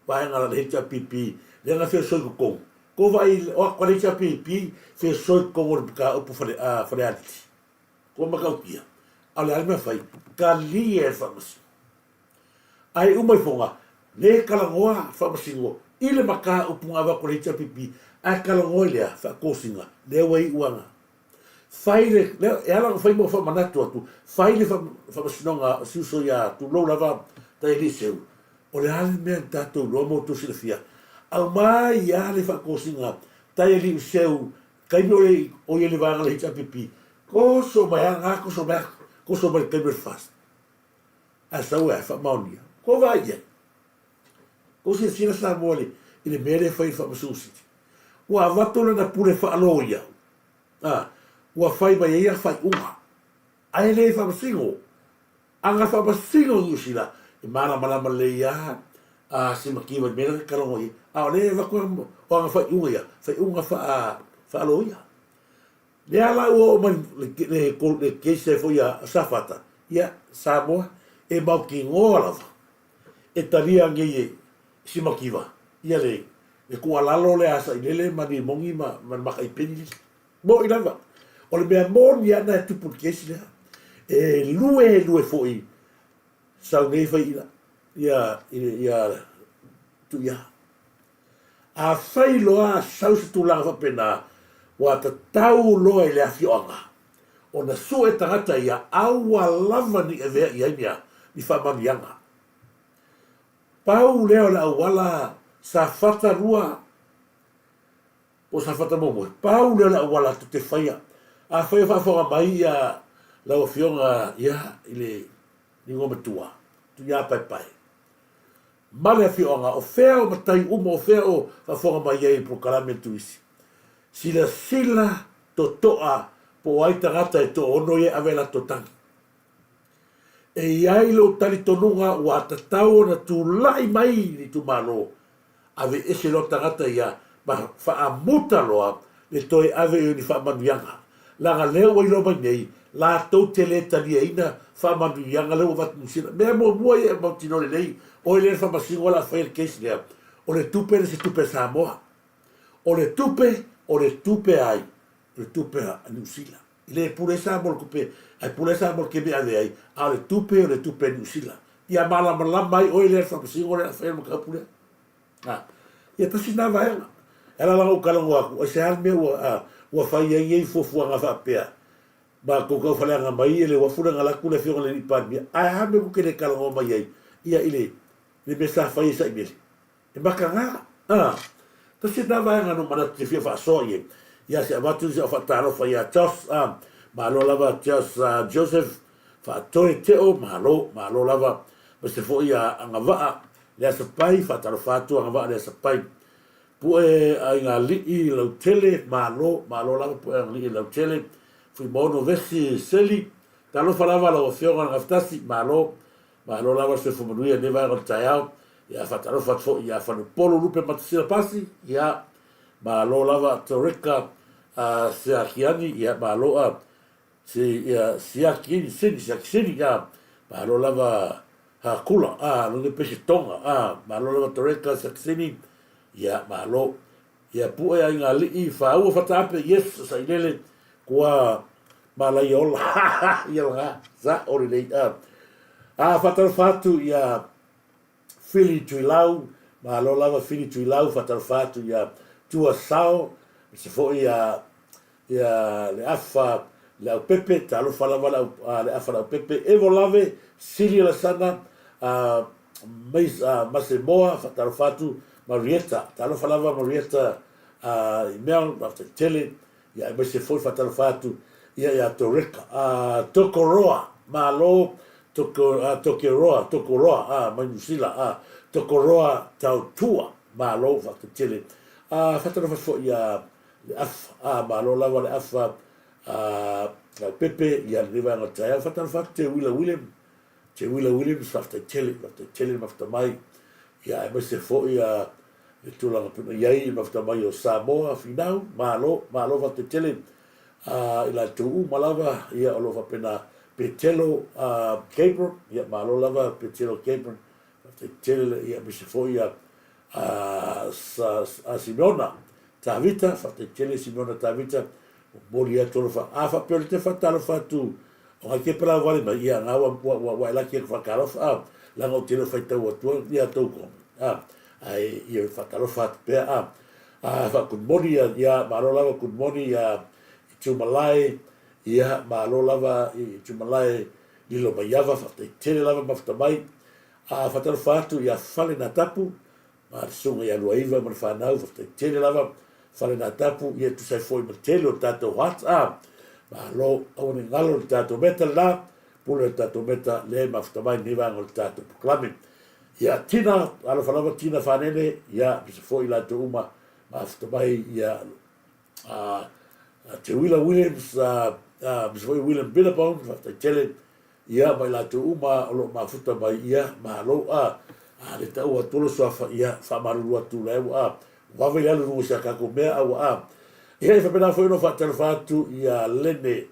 vaenga la hecha pipi le nga fe soi ko ko vai o ko le hecha pipi fe soi ko o ka o pu fale ati ko ma ka pia ale alme fai ka li e famas ai umai fonga le kala ngoa famasingo ile maka o pu ngava ko le hecha pipi a kala ngoa le fa ko singa le wai uanga fai le e ala fai mo fa manatu atu fai le famasinonga suso ya tu lo lava tai li seu o le ale mea tatou loa mo tu sila fia. Au mai ia le whakosinga, tai li useu, kaimi o le vanga le hita pipi, ko so mai anga, ko so mai kaimi fast. A sau e, wha maunia. Ko vai ia. Ko si sila sa mole, i le mere whai wha masusi. Ua watola na pule wha alo ia. Ua whai mai ia whai unga. Ai le wha masingo. Anga wha masingo usila. E mana le ia si makiwa mena karongo i a le va ko o nga fa unga fa alo ia le ala o man le ke se fo ia safata ia Samoa e mau ki ngola e talia ngi si makiwa ia le ko alalo le asa ile mani mongi man makai peni mo ina va o le mea mon ia na tu por kesi e lue fo i sau nei fai ia tu ia a fai loa sau se tu langa pena wa ta tau loa le afionga o na su e tangata ia aua lava ni e vea ia ia ni fa mamianga pau leo la wala sa fata rua o sa fata momo pau leo la wala tu te faia a fai fa fo mai ia la afionga ia ile ni ngoma tua tu ia pai pai male afionga o feo matai umo o feo fa fonga mai ai pro kalame tuisi sila to toa po ai tangata e to ono ye avela to tangi e iai lo tali tonunga wa tatau na tu lai mai ni tu malo ave ese lo tangata ia ma fa amuta loa le toi ave ni fa manuianga langa leo i lo mai nei la tau tele tali ina fa manuianga leo vat musina me mo moi e mo tino le nei o le fa masingo la fa el case lea o le tupe se tupe Samoa o le tupe ai le tupe a Nusila le puresa mo kupe ai puresa mo ke be ai a le tupe Nusila ia mala mai o le fa masingo la fa mo kapule ia tasina vai ela la o kalongo o se alme o fa ia fofu nga fa pea ba ko ko fala nga mai le wa fura nga la kule fio le pa mi a me ko ke le kalongo mai ai ia ile le mesa fa isa ibel e bakanga tasina vai nga no mana te fia fa so ye ia se avatu se fa taro fa ia tos ma lo lava tos Joseph fa toi te o ma lo lava ma se fo ia nga va le sa pai fa taro fa tu nga va le sa pai pu e nga li lo tele ma lo lava pu e li lo tele fu mono vesi seli talo fa lava lo fio nga ftasi ma lo lava se fu manuia ne va rotaiao ia fa taro fa fo ia fa no polo lupe matsira pasi ia ma lo lava toreka se akiani ia ma lo se ia siaki sini ia ma lo lava kula lo de pesi tonga ma lo lava toreka sini ia ma lo ia pu e nga li fa u fa tape yes sa ilele kwa malaiola ia nga za orile fa taro fatu ia fili tu lau ma lo lava fini tu lau fatalfatu ia tua sao se fo ia le afa le au pepe talo falava le afa le pepe e volave sili la sana mais masemoa fatalfatu Marietta talo falava Marietta i mea after tele ia me se fo fatalfatu ia toreka tokoroa malo tokoroa manusila tokoroa tautua malo fakatele fatara fo ia le afa malo lava le afa pepe ia riva ngata fatara fakte wila William fakatele mafta mai ia me se fo ia le tulanga puna iai mafta mai o Samoa finau malo fakatele ila tu malava ia olova pena Petelo Gabriel ia malo lava Petelo Gabriel tele ia bise foi a Simona Tavita tele Simona Tavita bolia tolo fa fa per te fatalo fatu o che per la vale ma ia na wa la che fa calo fa la no tele fa tu ia to ko ai ia fatalo fat pe fa kun bolia ia malo lava kun bolia Tumalai ia malo lava i Tumalai i lo maiava tele lava mafta mai fatalo fatu ia fale na tapu ma sunga ia loiva ma fanau tele lava fale na tapu ia tu sai foi ma tele o tato WhatsApp ma lo o ni ngalo tato meta la pule tato meta le mafta mai ni va ngol tato proclame ia tina ala falava tina fanene ia se foi la tu uma mafta mai ia te Williams bisoi William Billabong tele ia mai la tu uma o lo mafuta mai ia ma lo le tau atolo soafa ia fa maru atu le wa ve ya lu sa ka ko me ia fa pena foi no fa telefatu ia lene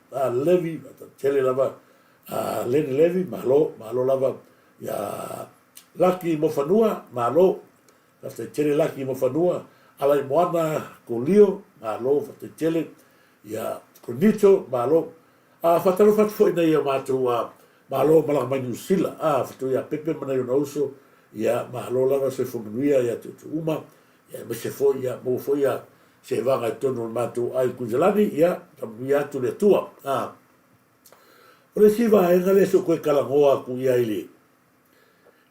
levi tele lava lene levi ma lo lava ia laki mo fanua ma lo tele laki mo fanua ala moana ko lio ma lo tele ia konito malo fatalo fat foi na ia matu malo mala manusila fatu ia pepe mana yo nauso ia malo lava se fomuia ia tu uma ia me se foi ia mo foi ia se va ga tono matu ai kuzelani ia ia tu le tua o le siva e ngale so ko kala ngoa ku ia ile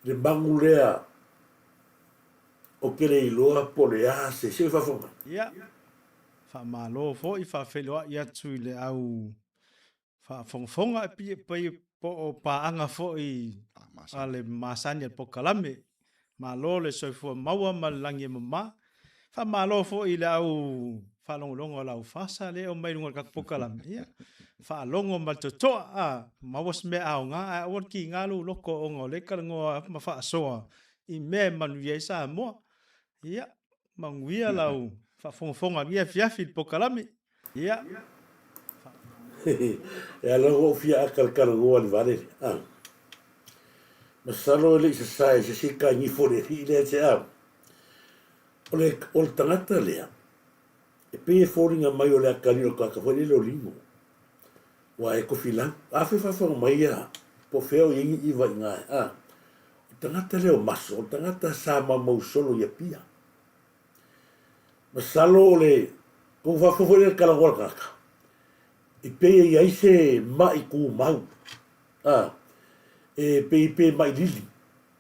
le bangulea o kele iloa polea se fa foma ia fa malo fo i fa felo ia tui le au fa fonga pi po pa anga fo i ale masanya po kalame malo le so fo maua malangi mama fa malo fo i le au fa longo la fasa le o mai lunga ka po kalame ia fa longo ma to mawas me au nga o ki ngalu loko o ngole ka ngo ma fa so i me manu ye sa mo ia manguia lau fa fonga ia fiafi po kalame ia e alo fia akal go al vale ma salo le sai se sika ni fore ile te o tangata le e pe foringa mai o le akali o ka fo le limo wa e ko fila fa mai po feo i va nga tangata le o maso tangata sa ma mo solo ia pia masalo le ko fa fo le kala ngol ka i pe ia ise mai ku mau e pe mai lili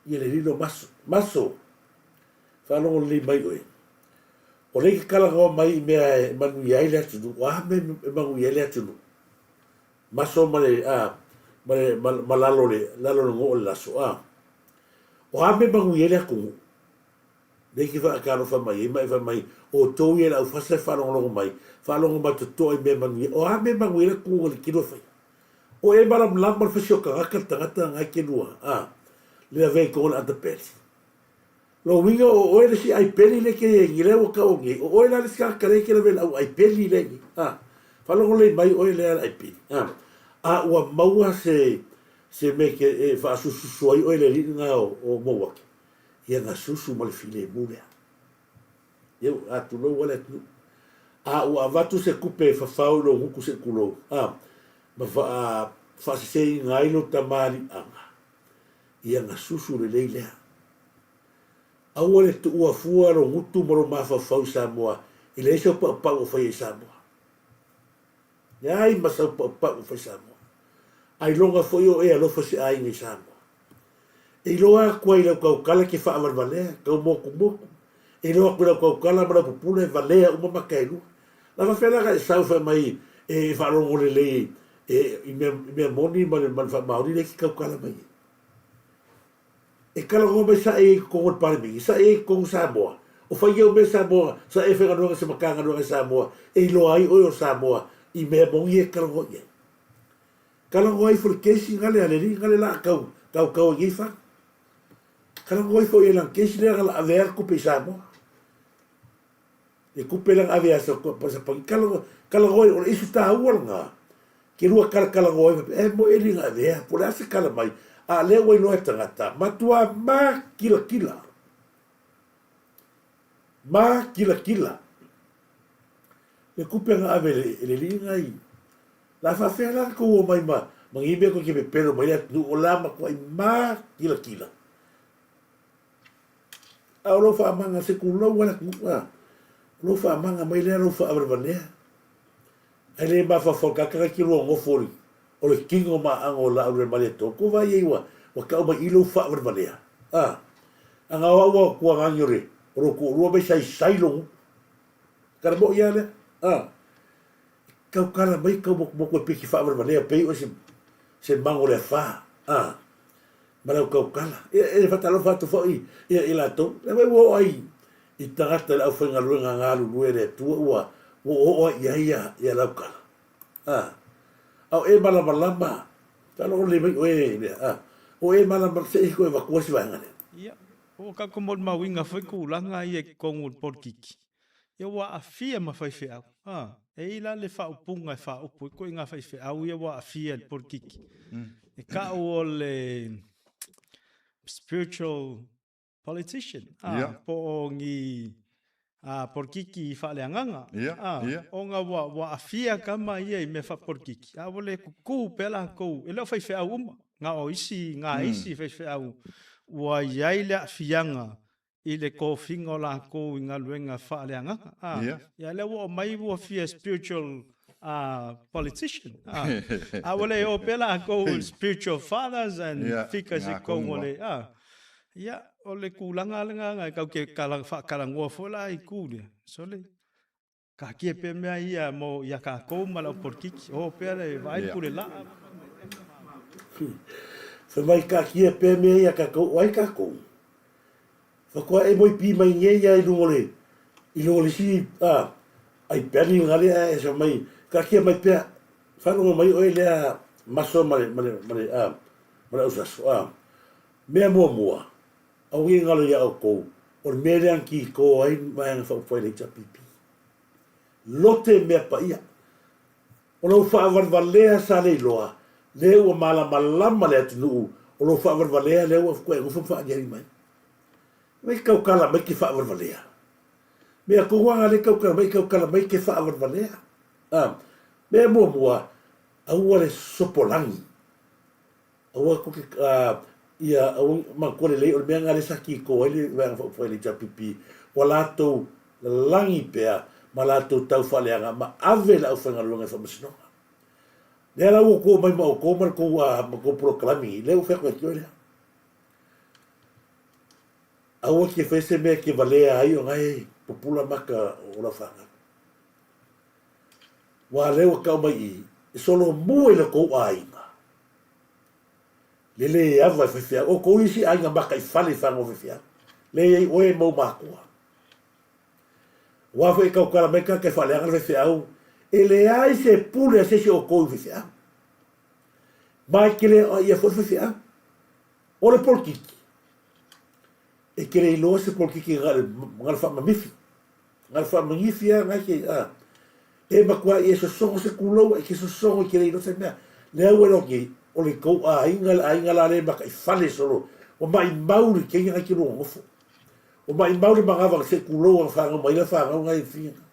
ia le lilo maso fa lo le mai o le kala go mai me manu ia ile tu wa me manu ia ile tu maso male malalo le ngo la so o me manu ia ile ku de ki fa ka fa mai o to ia la fa se fa lo mai to me manu o me manu ia ku le kilo fa o e bara mlambar fa shoka ka tangata nga ke lua le ave ko la de pes lo wingo o ele si ai peli le ke ngile o ka o ngi o ele le ska kare ke le ai peli le fa lo le mai o ele ai peli o maua se me ke fa su o ele li nga o mo wa ia nga susu mal file mule eu tu lo wala tu o avatu se kupe fa faulo huku se kulo ma fa se ngai lo tamari ia nga susu le leile Aua le tu ua fua ro ngutu maro mawhawhau Samoa. I le isa pa o whai Samoa. Ai masau pa o whai Samoa. Ai longa foi o e alofa se ai ngai Samoa. E loa kua i lau kau kala ke wha avar valea, kau moku moku. E loa kua lau kau kala mara pupuna e valea uma makailua. La whawhela ka e sauwha mai e wharongo le lei i mea moni ma le manwha maori le ki kau kala mai. E kala ngoma sa e kongo parimi, sa e kongo Samoa. O whai au me Samoa, sa e whenganuanga sa makanganuanga Samoa. E loa ai oi o Samoa i mea mongi e kala ngoi e. Kala ngoi for kesi ngale aleri, ngale la kau i whang. Kala ngoi fo e lang kesi le ngala avea kupe Samoa. E kupe lang avea sa pagi. Kala ngoi o isu ta ual nga. Ke rua kala ngoi, e mo e linga avea, pole ase kala mai. A leo wai noe tangata, matua ma kila kila. Ma kila kila. Le kupe nga ave le linga i. La whawhea la ko o mai ma, mangibe ko ke me pero mai atu o lama ko ai ma kila kila. A lo wha amanga se kulau wala kua. Lo wha amanga mai lea lo wha awarwanea. Ai le ma whawhakaka ki roa ngofori. O le kingo ma ango la aure male toko vai eiwa wa ka ma ilo fa verbalea anga wa ku ngangore ro ku ro be sai sailong kar mo ya le ka kala mai ka mo ko piki fa verbalea pe o se mango le fa mara ka kala e fa talo fa to foi e la to le wo ai i tagata la fa ngalu ngalu luere tu wa o ya la kala au e malama talo le mai o e malama se ko e vakuasi vanga ia o ka ko mod mawinga foi ku langa i e kongu porkiki ia wa afia ma fai fea e ila le fa upunga fa upu ko inga fai fea ia wa afia porkiki e ka o le spiritual politician po ngi porkiki fa le nganga o nga wa afia kama ia me fa porkiki a vole ku pela ko ele fa fe uma nga o isi fe fe au wa yaile afianga ile ko fingo la ko nga luenga fa le nganga ya le wo mai wo fia spiritual politician a vole o pela ko spiritual fathers and figures ko vole ia o le kulanga nga ka ke kala ngua fola i kule so le ka ke pe mea ia mo ia ka ko mala porkiki o pe le vai kule la fa mai ka ke pe mea ia ka ko wai ka ko fa ko e moi pi mai nge ia i lungole si ai peli ngale e so mai ka ke mai pe fa no mai o le maso male usas mea mua au i ngalo ia o kou, o mereang ki ko ai mai anga whau whaile ta pipi. Lote mea pa ia. O lau whaawarwalea sa lei loa, leo a malama le atu nuu, o lau whaawarwalea leo a koe ngufa whaangeri mai. Mai kaukala mai ki whaawarwalea. Mea kuwanga le kaukala mai ki whaawarwalea. Mea mua, aua le sopolangi. Aua kuke, ia au ma kore le o mea ngale saki ko ele wang fo le pipi wala to langi pea ma la to tau fale anga ma ave la fanga longa fa mesno le la ko mai ma ko ma ko proclami le o fe ko le au ke fese me ke vale ai o ngai popula maka o la fanga wa le o ka mai solo mo le ko ai le ava fefia o ko isi ainga maka I fale fango fefia le o e mo makua wa foi ka kala meka ke fale anga fefia o ele ai se pule se o ko fefia mai kele o ia fo fefia o le polkiki e kele lo se polkiki ngal fa mamifi ngal fa magifia ngai e makua e so se kulo e ke so kele no se mea le o lo ki o le kou ainga la le maka I fale solo o mai mauri ke inga ki rongo fo o mai mauri mangava se kulo ang whanga mai la whanga o ngai whina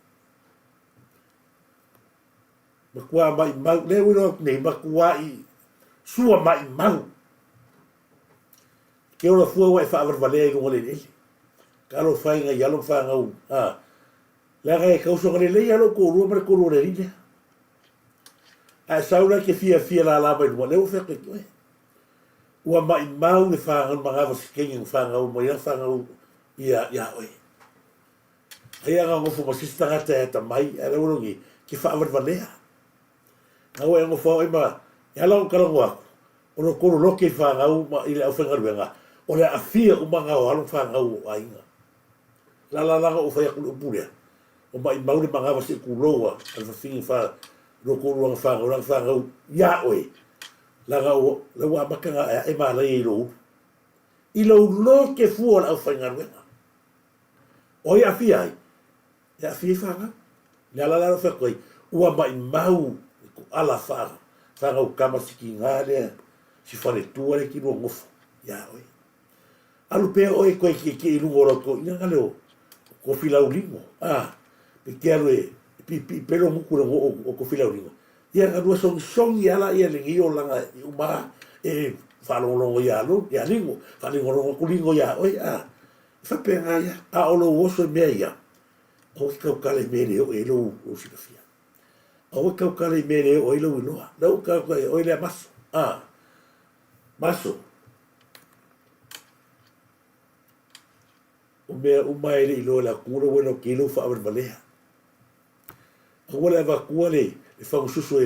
makua mai mau le wino nei makua I sua mai mau ke ora fua wai wha awarwalea I rongo le nele Kalo fai nga yalo fa ngau. La ga e kauso ngale le yalo ko rua mara ko rua le rine. A sauna ke fia la la mai mo le o fe ke koe. Ua mai mau le fa ngau mga vasi kengi fa ngau mo ia fa ngau ia oe. Hea nga ngofu masista ngata e ta mai e le urongi ki fa avar valea. Ngau e ngofu au ima e lau kalangu aku. Ono koro loke fa ngau ma ile au whengaruenga. O le a fia umanga o alu fa ngau o ainga. La langa o fai akulu upurea. O mai mau le mga vasi kuloa al fafingi fa loko ruang fa ngau ia oe. Langa o le wa makanga e ma la i lo. I lo loke fua au whengaruenga. O ia fia ai. Ya fifanga ya la fa koi ua mai mau ko ala fa ngau kama siki ngale si fale tua le ki no ngofu ya oi alu pe oi ko ki lu oro ko ina ngale o ko fila ulimo pe kero pi pelo mu kura o ko fila ulimo ya ga dua song ya la ya le ngio langa uma fa lo ya lu ya lingo fa lingo lo ko lingo ya oi fa pe ya o lo oso me ya o kau kale mere o elo o sikafia. O kau kale mere o elo noa. Lau kau kale o ele maso. Maso. O mea umaere ilo la kura wena ke ilo fa abar balea. O wala eva kua le whangu susu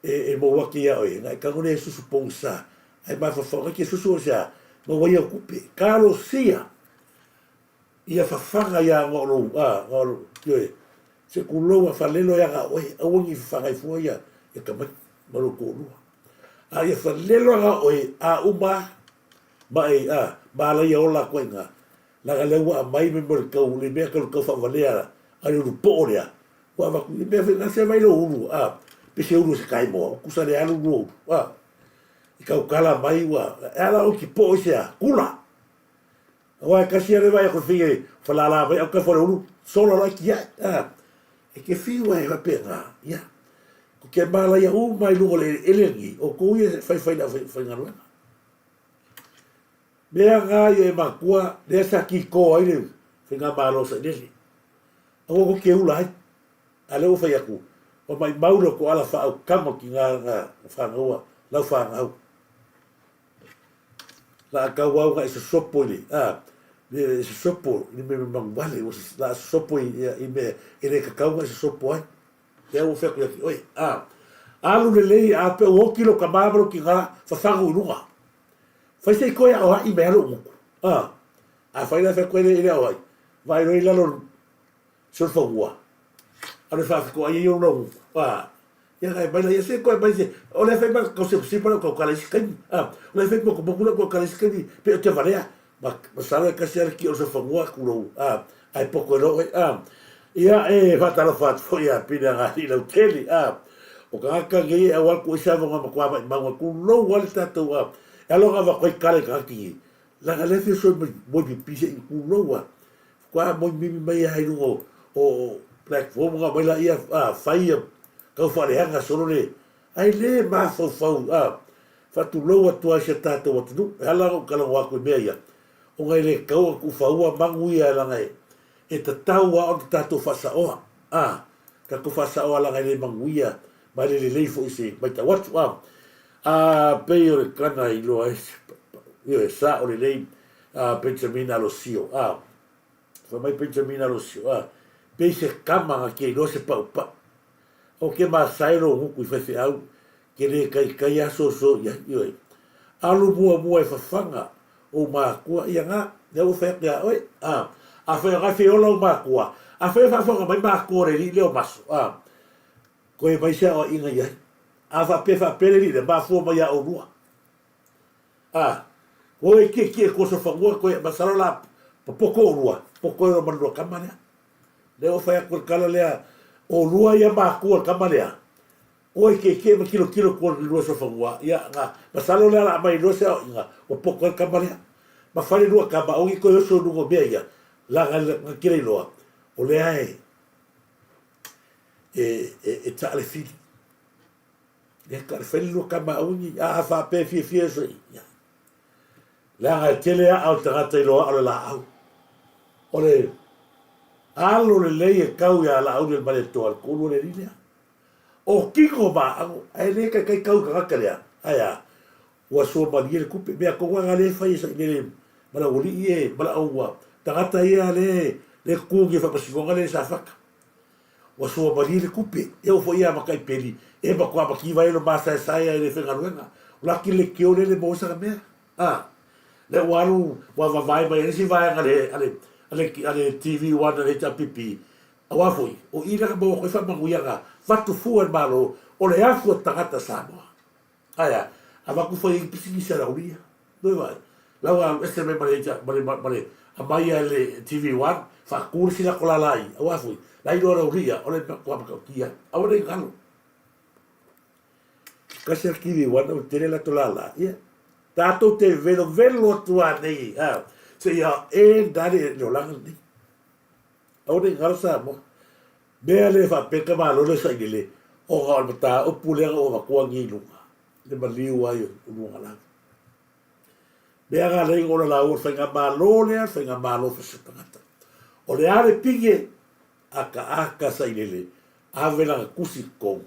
e mo waki ya oe. Ngai kangone e susu pong sa. Ai mai whawhanga ke susu o sa. Ma wai au kupe. Kalo sia. Ia whawhanga ia ngoro, kioe, se kuloa whalelo ia ngā oe, awangi whawhangai fua ia kamai, maro kōrua. Ia whalelo ngā oe, uma, mai, mālai ola koe ngā, laga lewa a mai me mori kau, le mea kau whawalea, ari uru po rea, wa waku, le mea whenga se mai lo uru, pese uru se kai moa, kusa le alu uru, i kau kala mai wa, ala o ki po isea, kula, Wa kasi ale vai ko fi falala vai o ka fora ulu solo la ki e ke fi wa va pena ya ko ke mala ya mai lu le elengi o ko ye fai na me nga ye ma kwa de sa ki ko ai le finga malo sa desi o ko ke ulai ale o fai aku o mai mauro ko ala fa o kamo ki nga fa ngua la fa ngau la ka wa ga se sopo ni le se sopo ni me mangwale o la sopo i me ele ka ka se sopo ai ya o fe ko oi alu le lei a pe o kilo ka mabro ki ga fa fa ngua fa se ko ya o i me lo a fa ina fe ko ele o ai vai no ila lo sur fo wa ale fa ko ai yo lo ya ga vai ya se ko vai se o le fe ba ko se para ko kala skai o le fe ko ko kala skai pe te varea ma sala ka se ki o se fo wa ku ai poco lo ia fa ta lo fa fo ya pina ga ila teli o ka ka ge a wa ko sa ma ko ma ku lo wa ta to alo ga va ko kala ka ki la ga le fe so mo bi pi ku lo wa kwa mo mi mai ai no o platform ga mai la ia fai kau whare hanga solo le, ai le ma fau whatu loa tua se tātou atunu, e ala o kalango ako i mea ia, o ngai le kau aku whaua mangu ia langai, e ta tau a o te tātou whasaoa, ka ku whasaoa langai le mangu ia, mai le leifo i se, mai ta watu pei o le kana i loa e sa o le lei, Benjamin Alosio, mai Benjamin Alosio, pei se kama ke no se pau pa, o ke masairo huku i whewhi au, ke re kai aso ia ioi. Alu mua e whawhanga o mākua ia ngā, ne o whewhi oi, a whewhi ola o mākua, a whewhi mai mākua re li leo maso, ko e mai sea o inga iai, a whapere li le māfua mai a o rua. Ko e ke koso whangua, ko e masaro la poko o rua, poko e o manua kamanea. Ne o whewhi kala lea, o lua ia mākua kamalea. Oi ke ma kilo ko lua so fangua. Ia nga, masalo lea la mai lua sea inga, o poko kamalea. Ma whare lua kama, o iko yoso nungo mea ia, la nga kira i loa. O lea e taale fili. Lea ka le whare lua kama au ni, a whape fie so i. Lea nga tele a au tangata i loa ala la au. o le alo le lei e kau ia la au le male toa kulu le rile. O kiko ba au ai le kai kau ka kalea. Aya wa so ma le kupe me ko wa le fai sa le mala uli e mala au wa tangata ia le kugi fa pasifonga le sa faka. Wa so ma le kupe e o fo ia ma kai peli e ba kwa ba ki vai no masa sai ai le fenga luenga. La ki le kio le mo sa me. Ah le walu wa vai mai si vai ale TV wana le tapipi awa foi o ira ka mo ko fa manguianga fatu fu el malo o le afu tangata Samoa aya ava ku foi pisi sa uria no vai la wa este me mare a mai le TV wan fa kursi la kola lai awa foi la iro la uria o le ko ka kia awa le galo kasi TV wan o tere la tolala ia tato te velo tua nei se ia e dare le olanga ni au de ngalsa mo be le fa peka ma lo le sa ile o ga mata o pule o va ko ngi lu le baliu ai o lu ngala be ga le ngora la o fa nga ma lo le fa nga ma lo fa se tata o le ale pige aka sa ile ave la kusi ko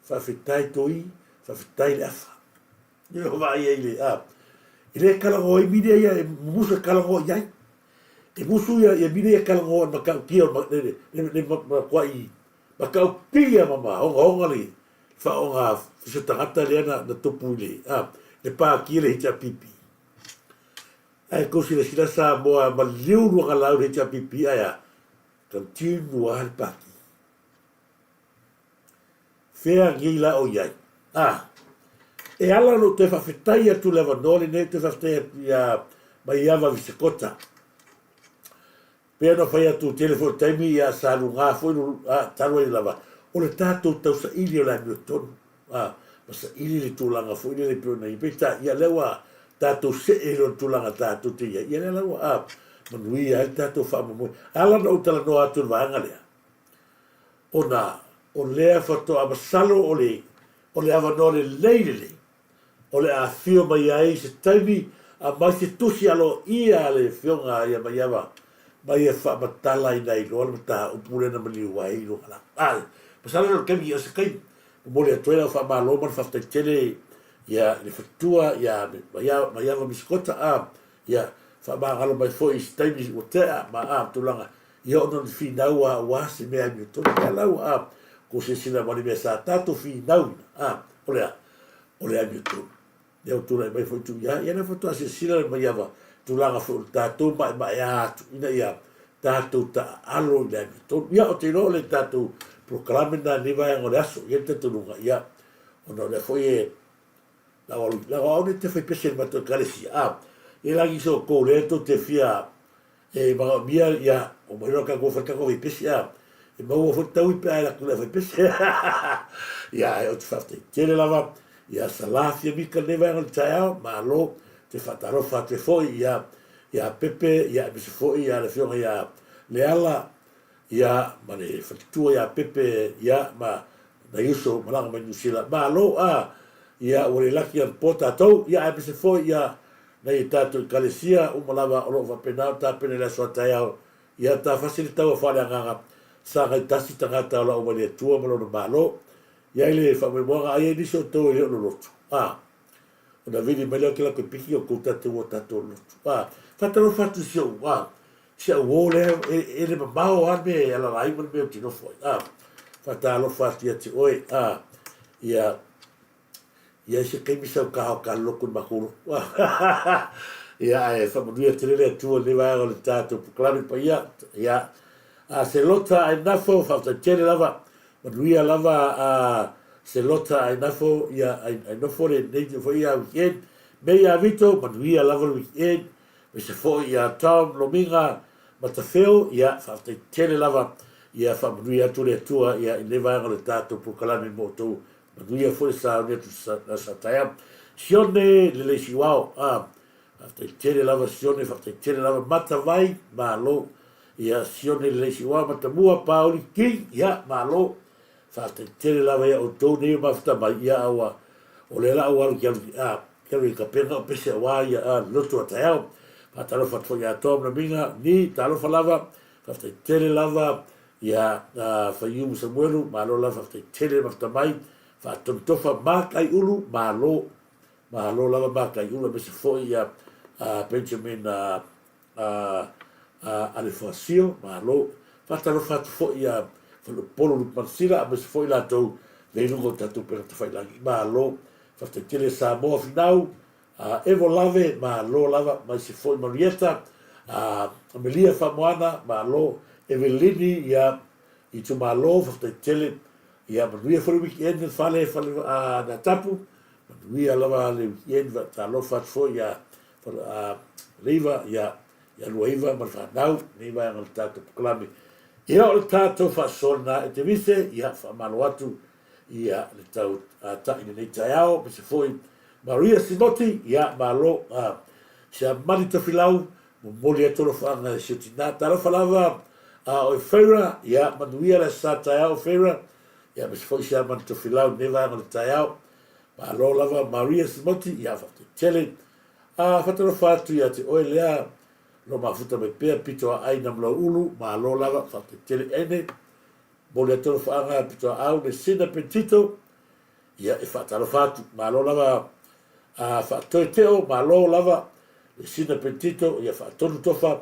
fa fitai toi fa fitai le fa yo va ile ile kala go i mide ya musa kala go ya e musu ya mide ya kala go ma ka pio ma le ma kwa i ma ka pia mama o ngali fa o nga se tangata le na topu le le pa ki le cha pipi ai ko si le sila sa mo ma liu ru ngala le cha pipi aya continua al pa fea gila o ya e ala no te whawhetai atu lewa nore ne te whawhetai atu ia mai awa visekota. Pea no whai atu telefon taimi ia salu ngā whoinu taru e lawa. O le tātou tau sa ili o lai mio tonu. Ma sa ili le tūlanga whoinu le pio nei. Peta ia lewa tātou se e lo tūlanga tātou te ia. Ia le lewa manui ia le tātou whamamoi. Ala no utala no atu wanga lea. O lea whatoa masalo o le awa nore leilele. O le a fio mai ai se taimi a mai se tusi alo ia le fionga ia mai awa mai e wha matala i nei loa mata upure na mali wai lo ala pasala no kemi o se kai mo le atoela wha ma lo man whaftai tele ia le whatua ia mai awa miskota ia wha ma ngalo mai fo i se taimi o tea ma tulanga ia ono ni whinau a wasi mea mi o tonu ia lau ko se sina mani mea sa tato whinau o le a mi o tonu Deu tula mai foi tu ia na foto se sila mai ava tu langa fo tato mai atu ina ia tato ta alo le to ia o te no le tato proclame na ni vai ngore aso ia te tulunga ia ono le foi la o te foi pese ma to kalesia e la giso ko le to te fia e ma mia ia o mai no ka go fa ka go pese e ma o fo tau i pe la ku le foi pese ia o te fafte tele lava ia salafia mika ne vai ngal taiao ma lo te fataro fa te foi ia pepe ia bise foi ia le fionga ia le ala ia ma le fatua ia pepe ia ma na yuso malanga mai nusila ma lo ia o le laki al pota tau ia bise foi ia na i tatu kalesia o malava o lo va penal ta pene la so taiao ia ta facilitau fa le nganga sa ga tasi tangata o la o le tua malo no malo ia ile fa me moga ai ni so to le lo ona vidi mele ke la ko piki o kota te o tato lo fa tro fa tu sio sia o le ele ba o arbe ala lai mo me tino foi fa ta lo fa ti ti oi ia se ke mi sa ka lo kun ma ko ia fa mo dia tele le tu le va o le tato clave pa ia se lota ai na fo fa tele lava Manuia lava se lota ai nafo ia ai no fore nei fo ia weekend me ia vito manuia lava weekend me se fo ia tom lominga matafeo ia fa te tele lava ia fa manuia tule tua ia i leva ngale tato po kalame moto manuia fo sa ne tu sa taya sione le siwao fa te tele lava sione fa te tele lava matavai malo ia sione le siwao matamua pauli ki ia malo fa te tele lava ia o tōne ma fta mai ia o le la o alu kia ka pena o pese wa ia loto a taiao Fatalofa fo ia tom na minga ni talofa lava faftai tele lava ia Faiumu Samuelu malo lava faftai tele maftamai fatontofa makai ulu malo lava makai ulu mese fo ia Benjamin Alefasio malo fatalofa fo ia polo lupansila mese fo ila tau leilugo tatu pera tafailangi malo faftai tele Samoa finau Evo lave ma lo lava ma se foi Marieta Amelia Famoana ma lo Evelini ia I tu ma lo fa tele ia Maria for weekend fale na tapu Maria lava le weekend va ta lo fa foi ia Riva ia Luiva ma fa nau ni va ngal tato klami ia o tato fa sona e te vise ia fa maluatu ia le tau ta ina nei taiao se foi Maria Simoti, ia malo, sia manita filau, moli atolo whaanga si utina, tala whalawa, o Feira, ia manuia le sa taiao Feira, ia mis foi sia manita filau, neva ngale taiao, malo lava Maria Simoti, ia whakte tele, whataro whatu ia te oe lea, lo mafuta me pia pito a aina mla ulu, malo lava, whakte tele ene, moli atolo whaanga pito a au, ne sina petito, ia e whataro whatu, malo lava, whaatoe teo, malo lava, le sina petito, ia whaatonu tofa,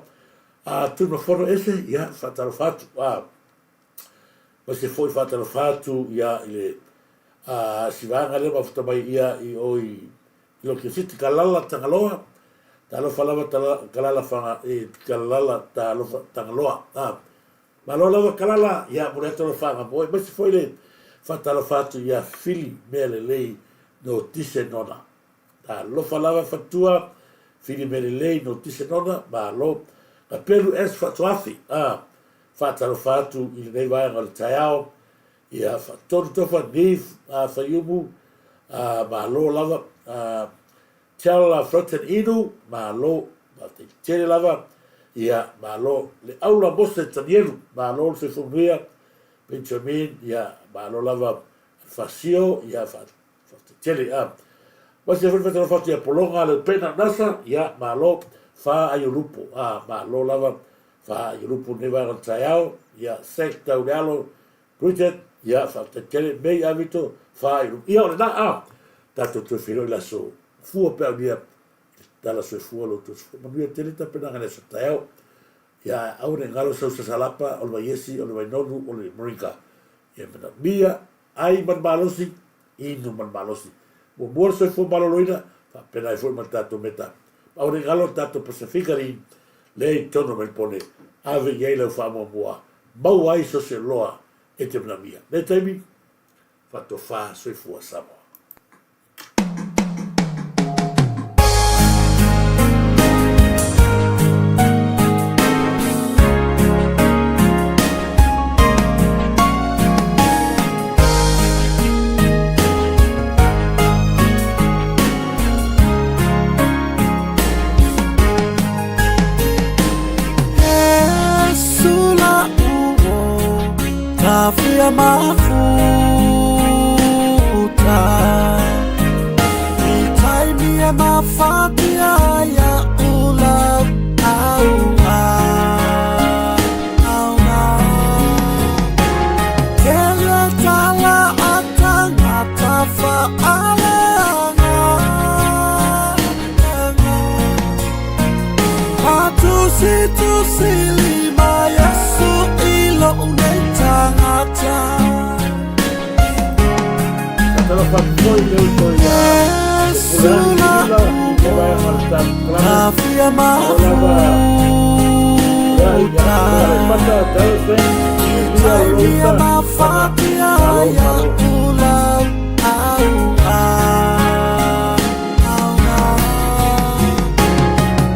tuna whoro ese, ia whaataro whatu, ma se foi whaataro whatu, ia ile, si vanga leo mafuta mai ia I oi, ilo ki siti kalala tangaloa, talo whalawa kalala whanga, kalala tangaloa, malo lava kalala, ia mure atoro whanga moe, ma se foi le, whaataro whatu, ia fili mea le lei, no tise nona. Lo falava fatua fili melelei no tise nona ma lo na pelu es fatuafi fatalo fatu I nei vai ngal taiao ia fatonu tofa ni Faiumu ma lo lava tiala froten inu ma lo te tele lava ia ma lo le aula mose tanielu ma lo se fumbia Benjamin ia ma lo lava fasio ia fa tele ma se foi fatalo fatu ia polonga le pena nasa ia ma lo fa ayulupo ma lo lava fa ayulupo neva ngal taiao ia sekta ulealo Bridget ia fa tele mei avito fa ayulupo ia ole na tato tu filo la so fu per dia dalla sua fu lo tu ma dia tele ta pena ngale so taiao ia aure ngalo so salapa o lo yesi o lo nonu o lo moringa ia pena mia ai man balosi inu man balosi o mor se fu baloloina fa pena fu man tato meta aure ngalo tato pacificari lei tono me pone ave yele fa mo boa mau ai so se loa e te pena mia ne temi fatto fa so fu Samoa. Afia mafuta itaimia mafatia ya ula auna kele tala atanga tafa alanga matusi lima Yesu ilo unetangata afia mafuta itaimia mafatia ya ula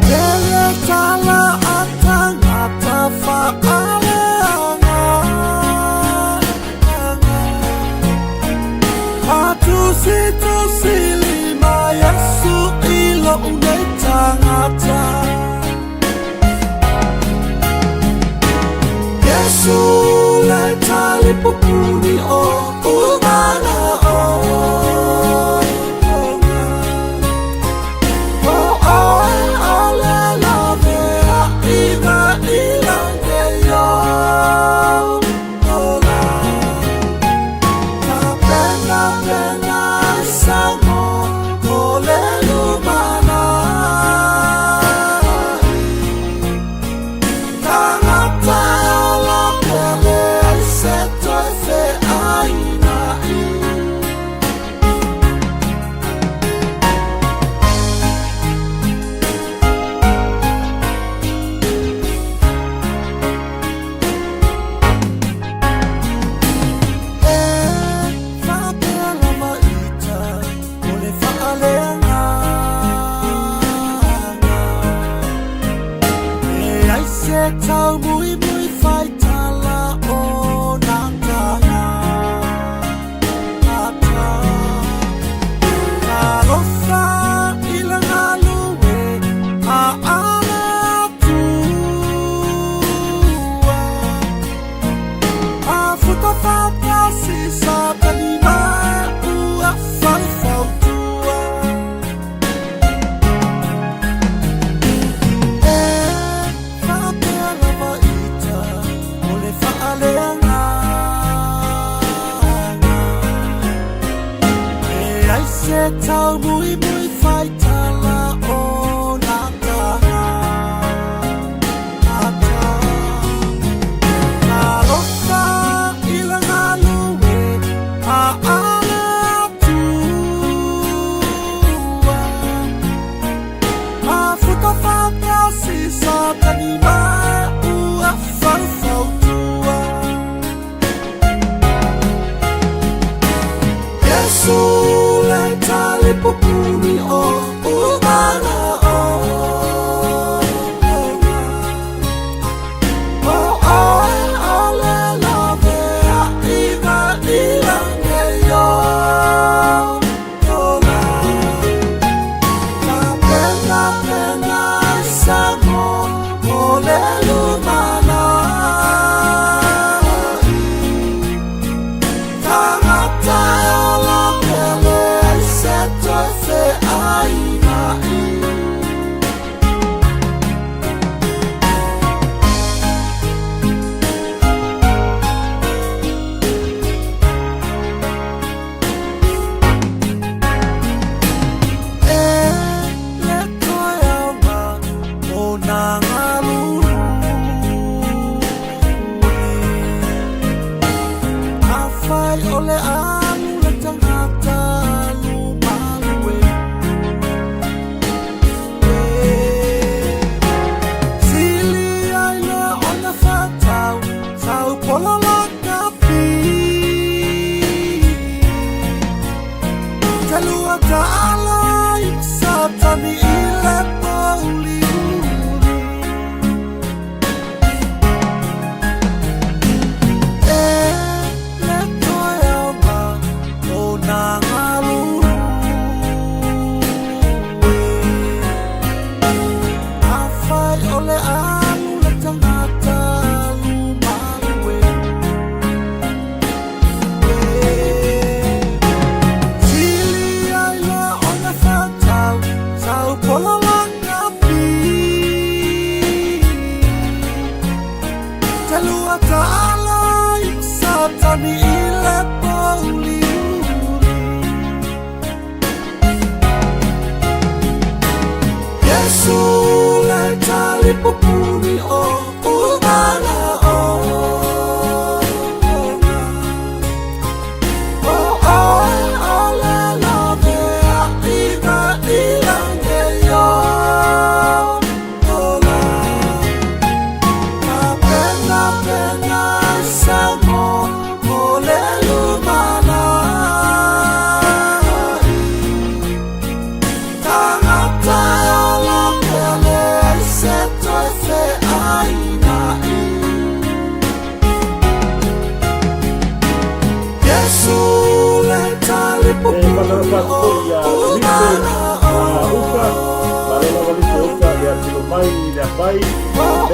kele tala atanga tafa Tusi lima Yesu ilo unetangata Yesu leta lipupuni o umana o alela whaalea e ai se tau mui mui whai tala o nā taha ata ka rosa i la ngā lue a ala tua a futa whata si sa tani mā ua whau tua e whapea lava ita o le whaaleanga e ai se tau mui mui whai tala o nā taha ata ka rosa i la ngā lue a ala tua a futa whata si sa tani mā ua whau tua Yesu le tali pupuni o umana o le lave a iwa ilange yo ola ka pena pena samo o le lumana tangata ola pele se toi fe aina e le toi awa o nā ngaluru a whai o le amu le tangata lumalue sili ai le o na whatau tau polala ka pi te lua ka ala i sa tani i le pauli e le toi awa o nā ngaluru a whai o le amu le tangata lumalue sili ai le o na whatau tau polala ka pi te lua ka ala i sa tani i le pauli Yesu le tali pupuni o umana o le lave a iwa ilange yo ola ka pena pena samo o le lumana tangata ola pele se toi fe aina Yesu le tali pupuni o umana uka palela walite uka ya tilomai ya pai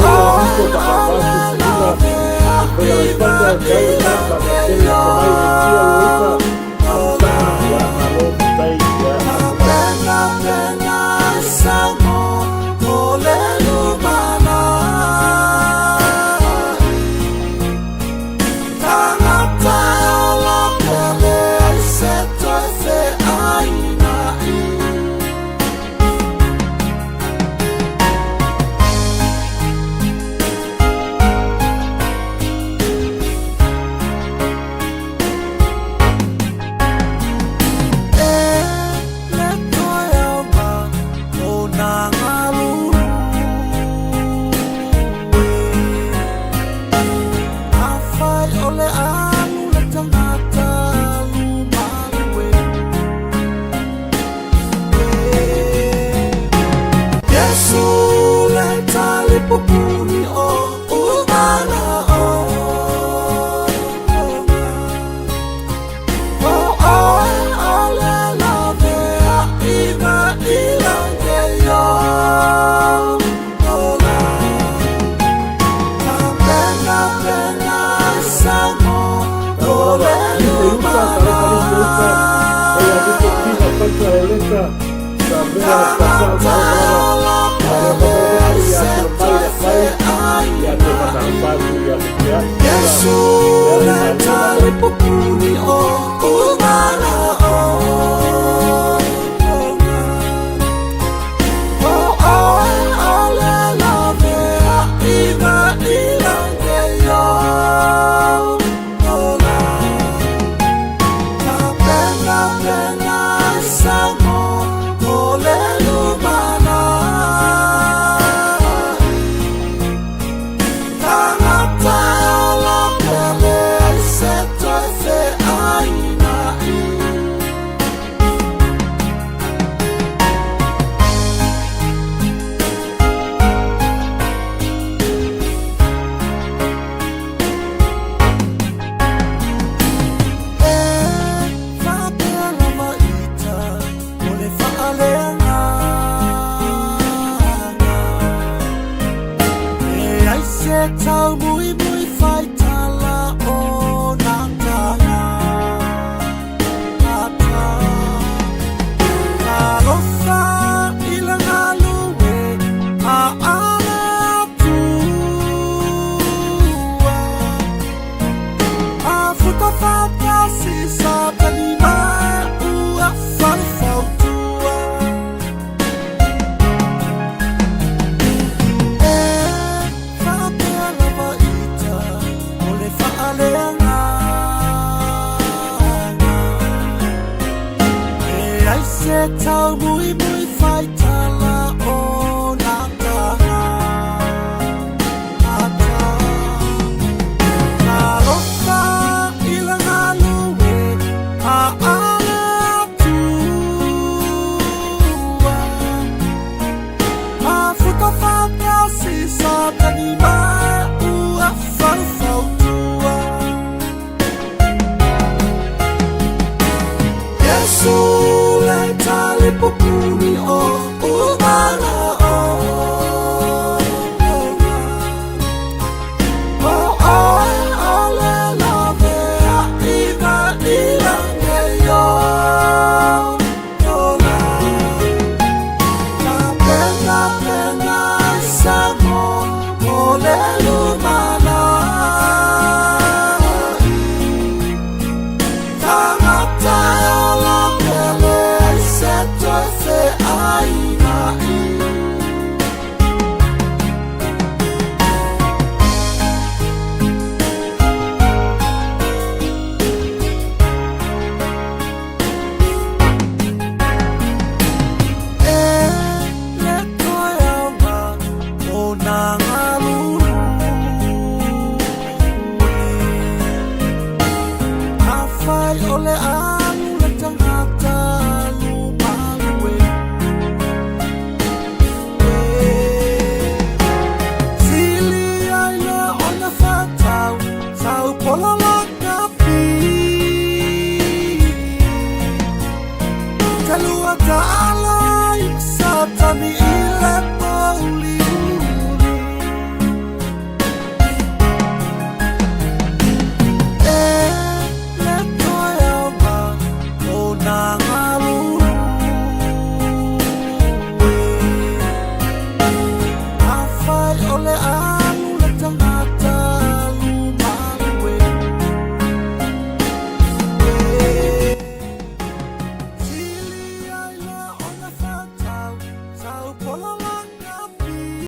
leo hizo takapatu sila kwa ya ipanda jaya napa tele komai ya uka amta ya alo tai ya pena pena samo o le lumana tangata ola pele se toi fe aina pupuni o umana o I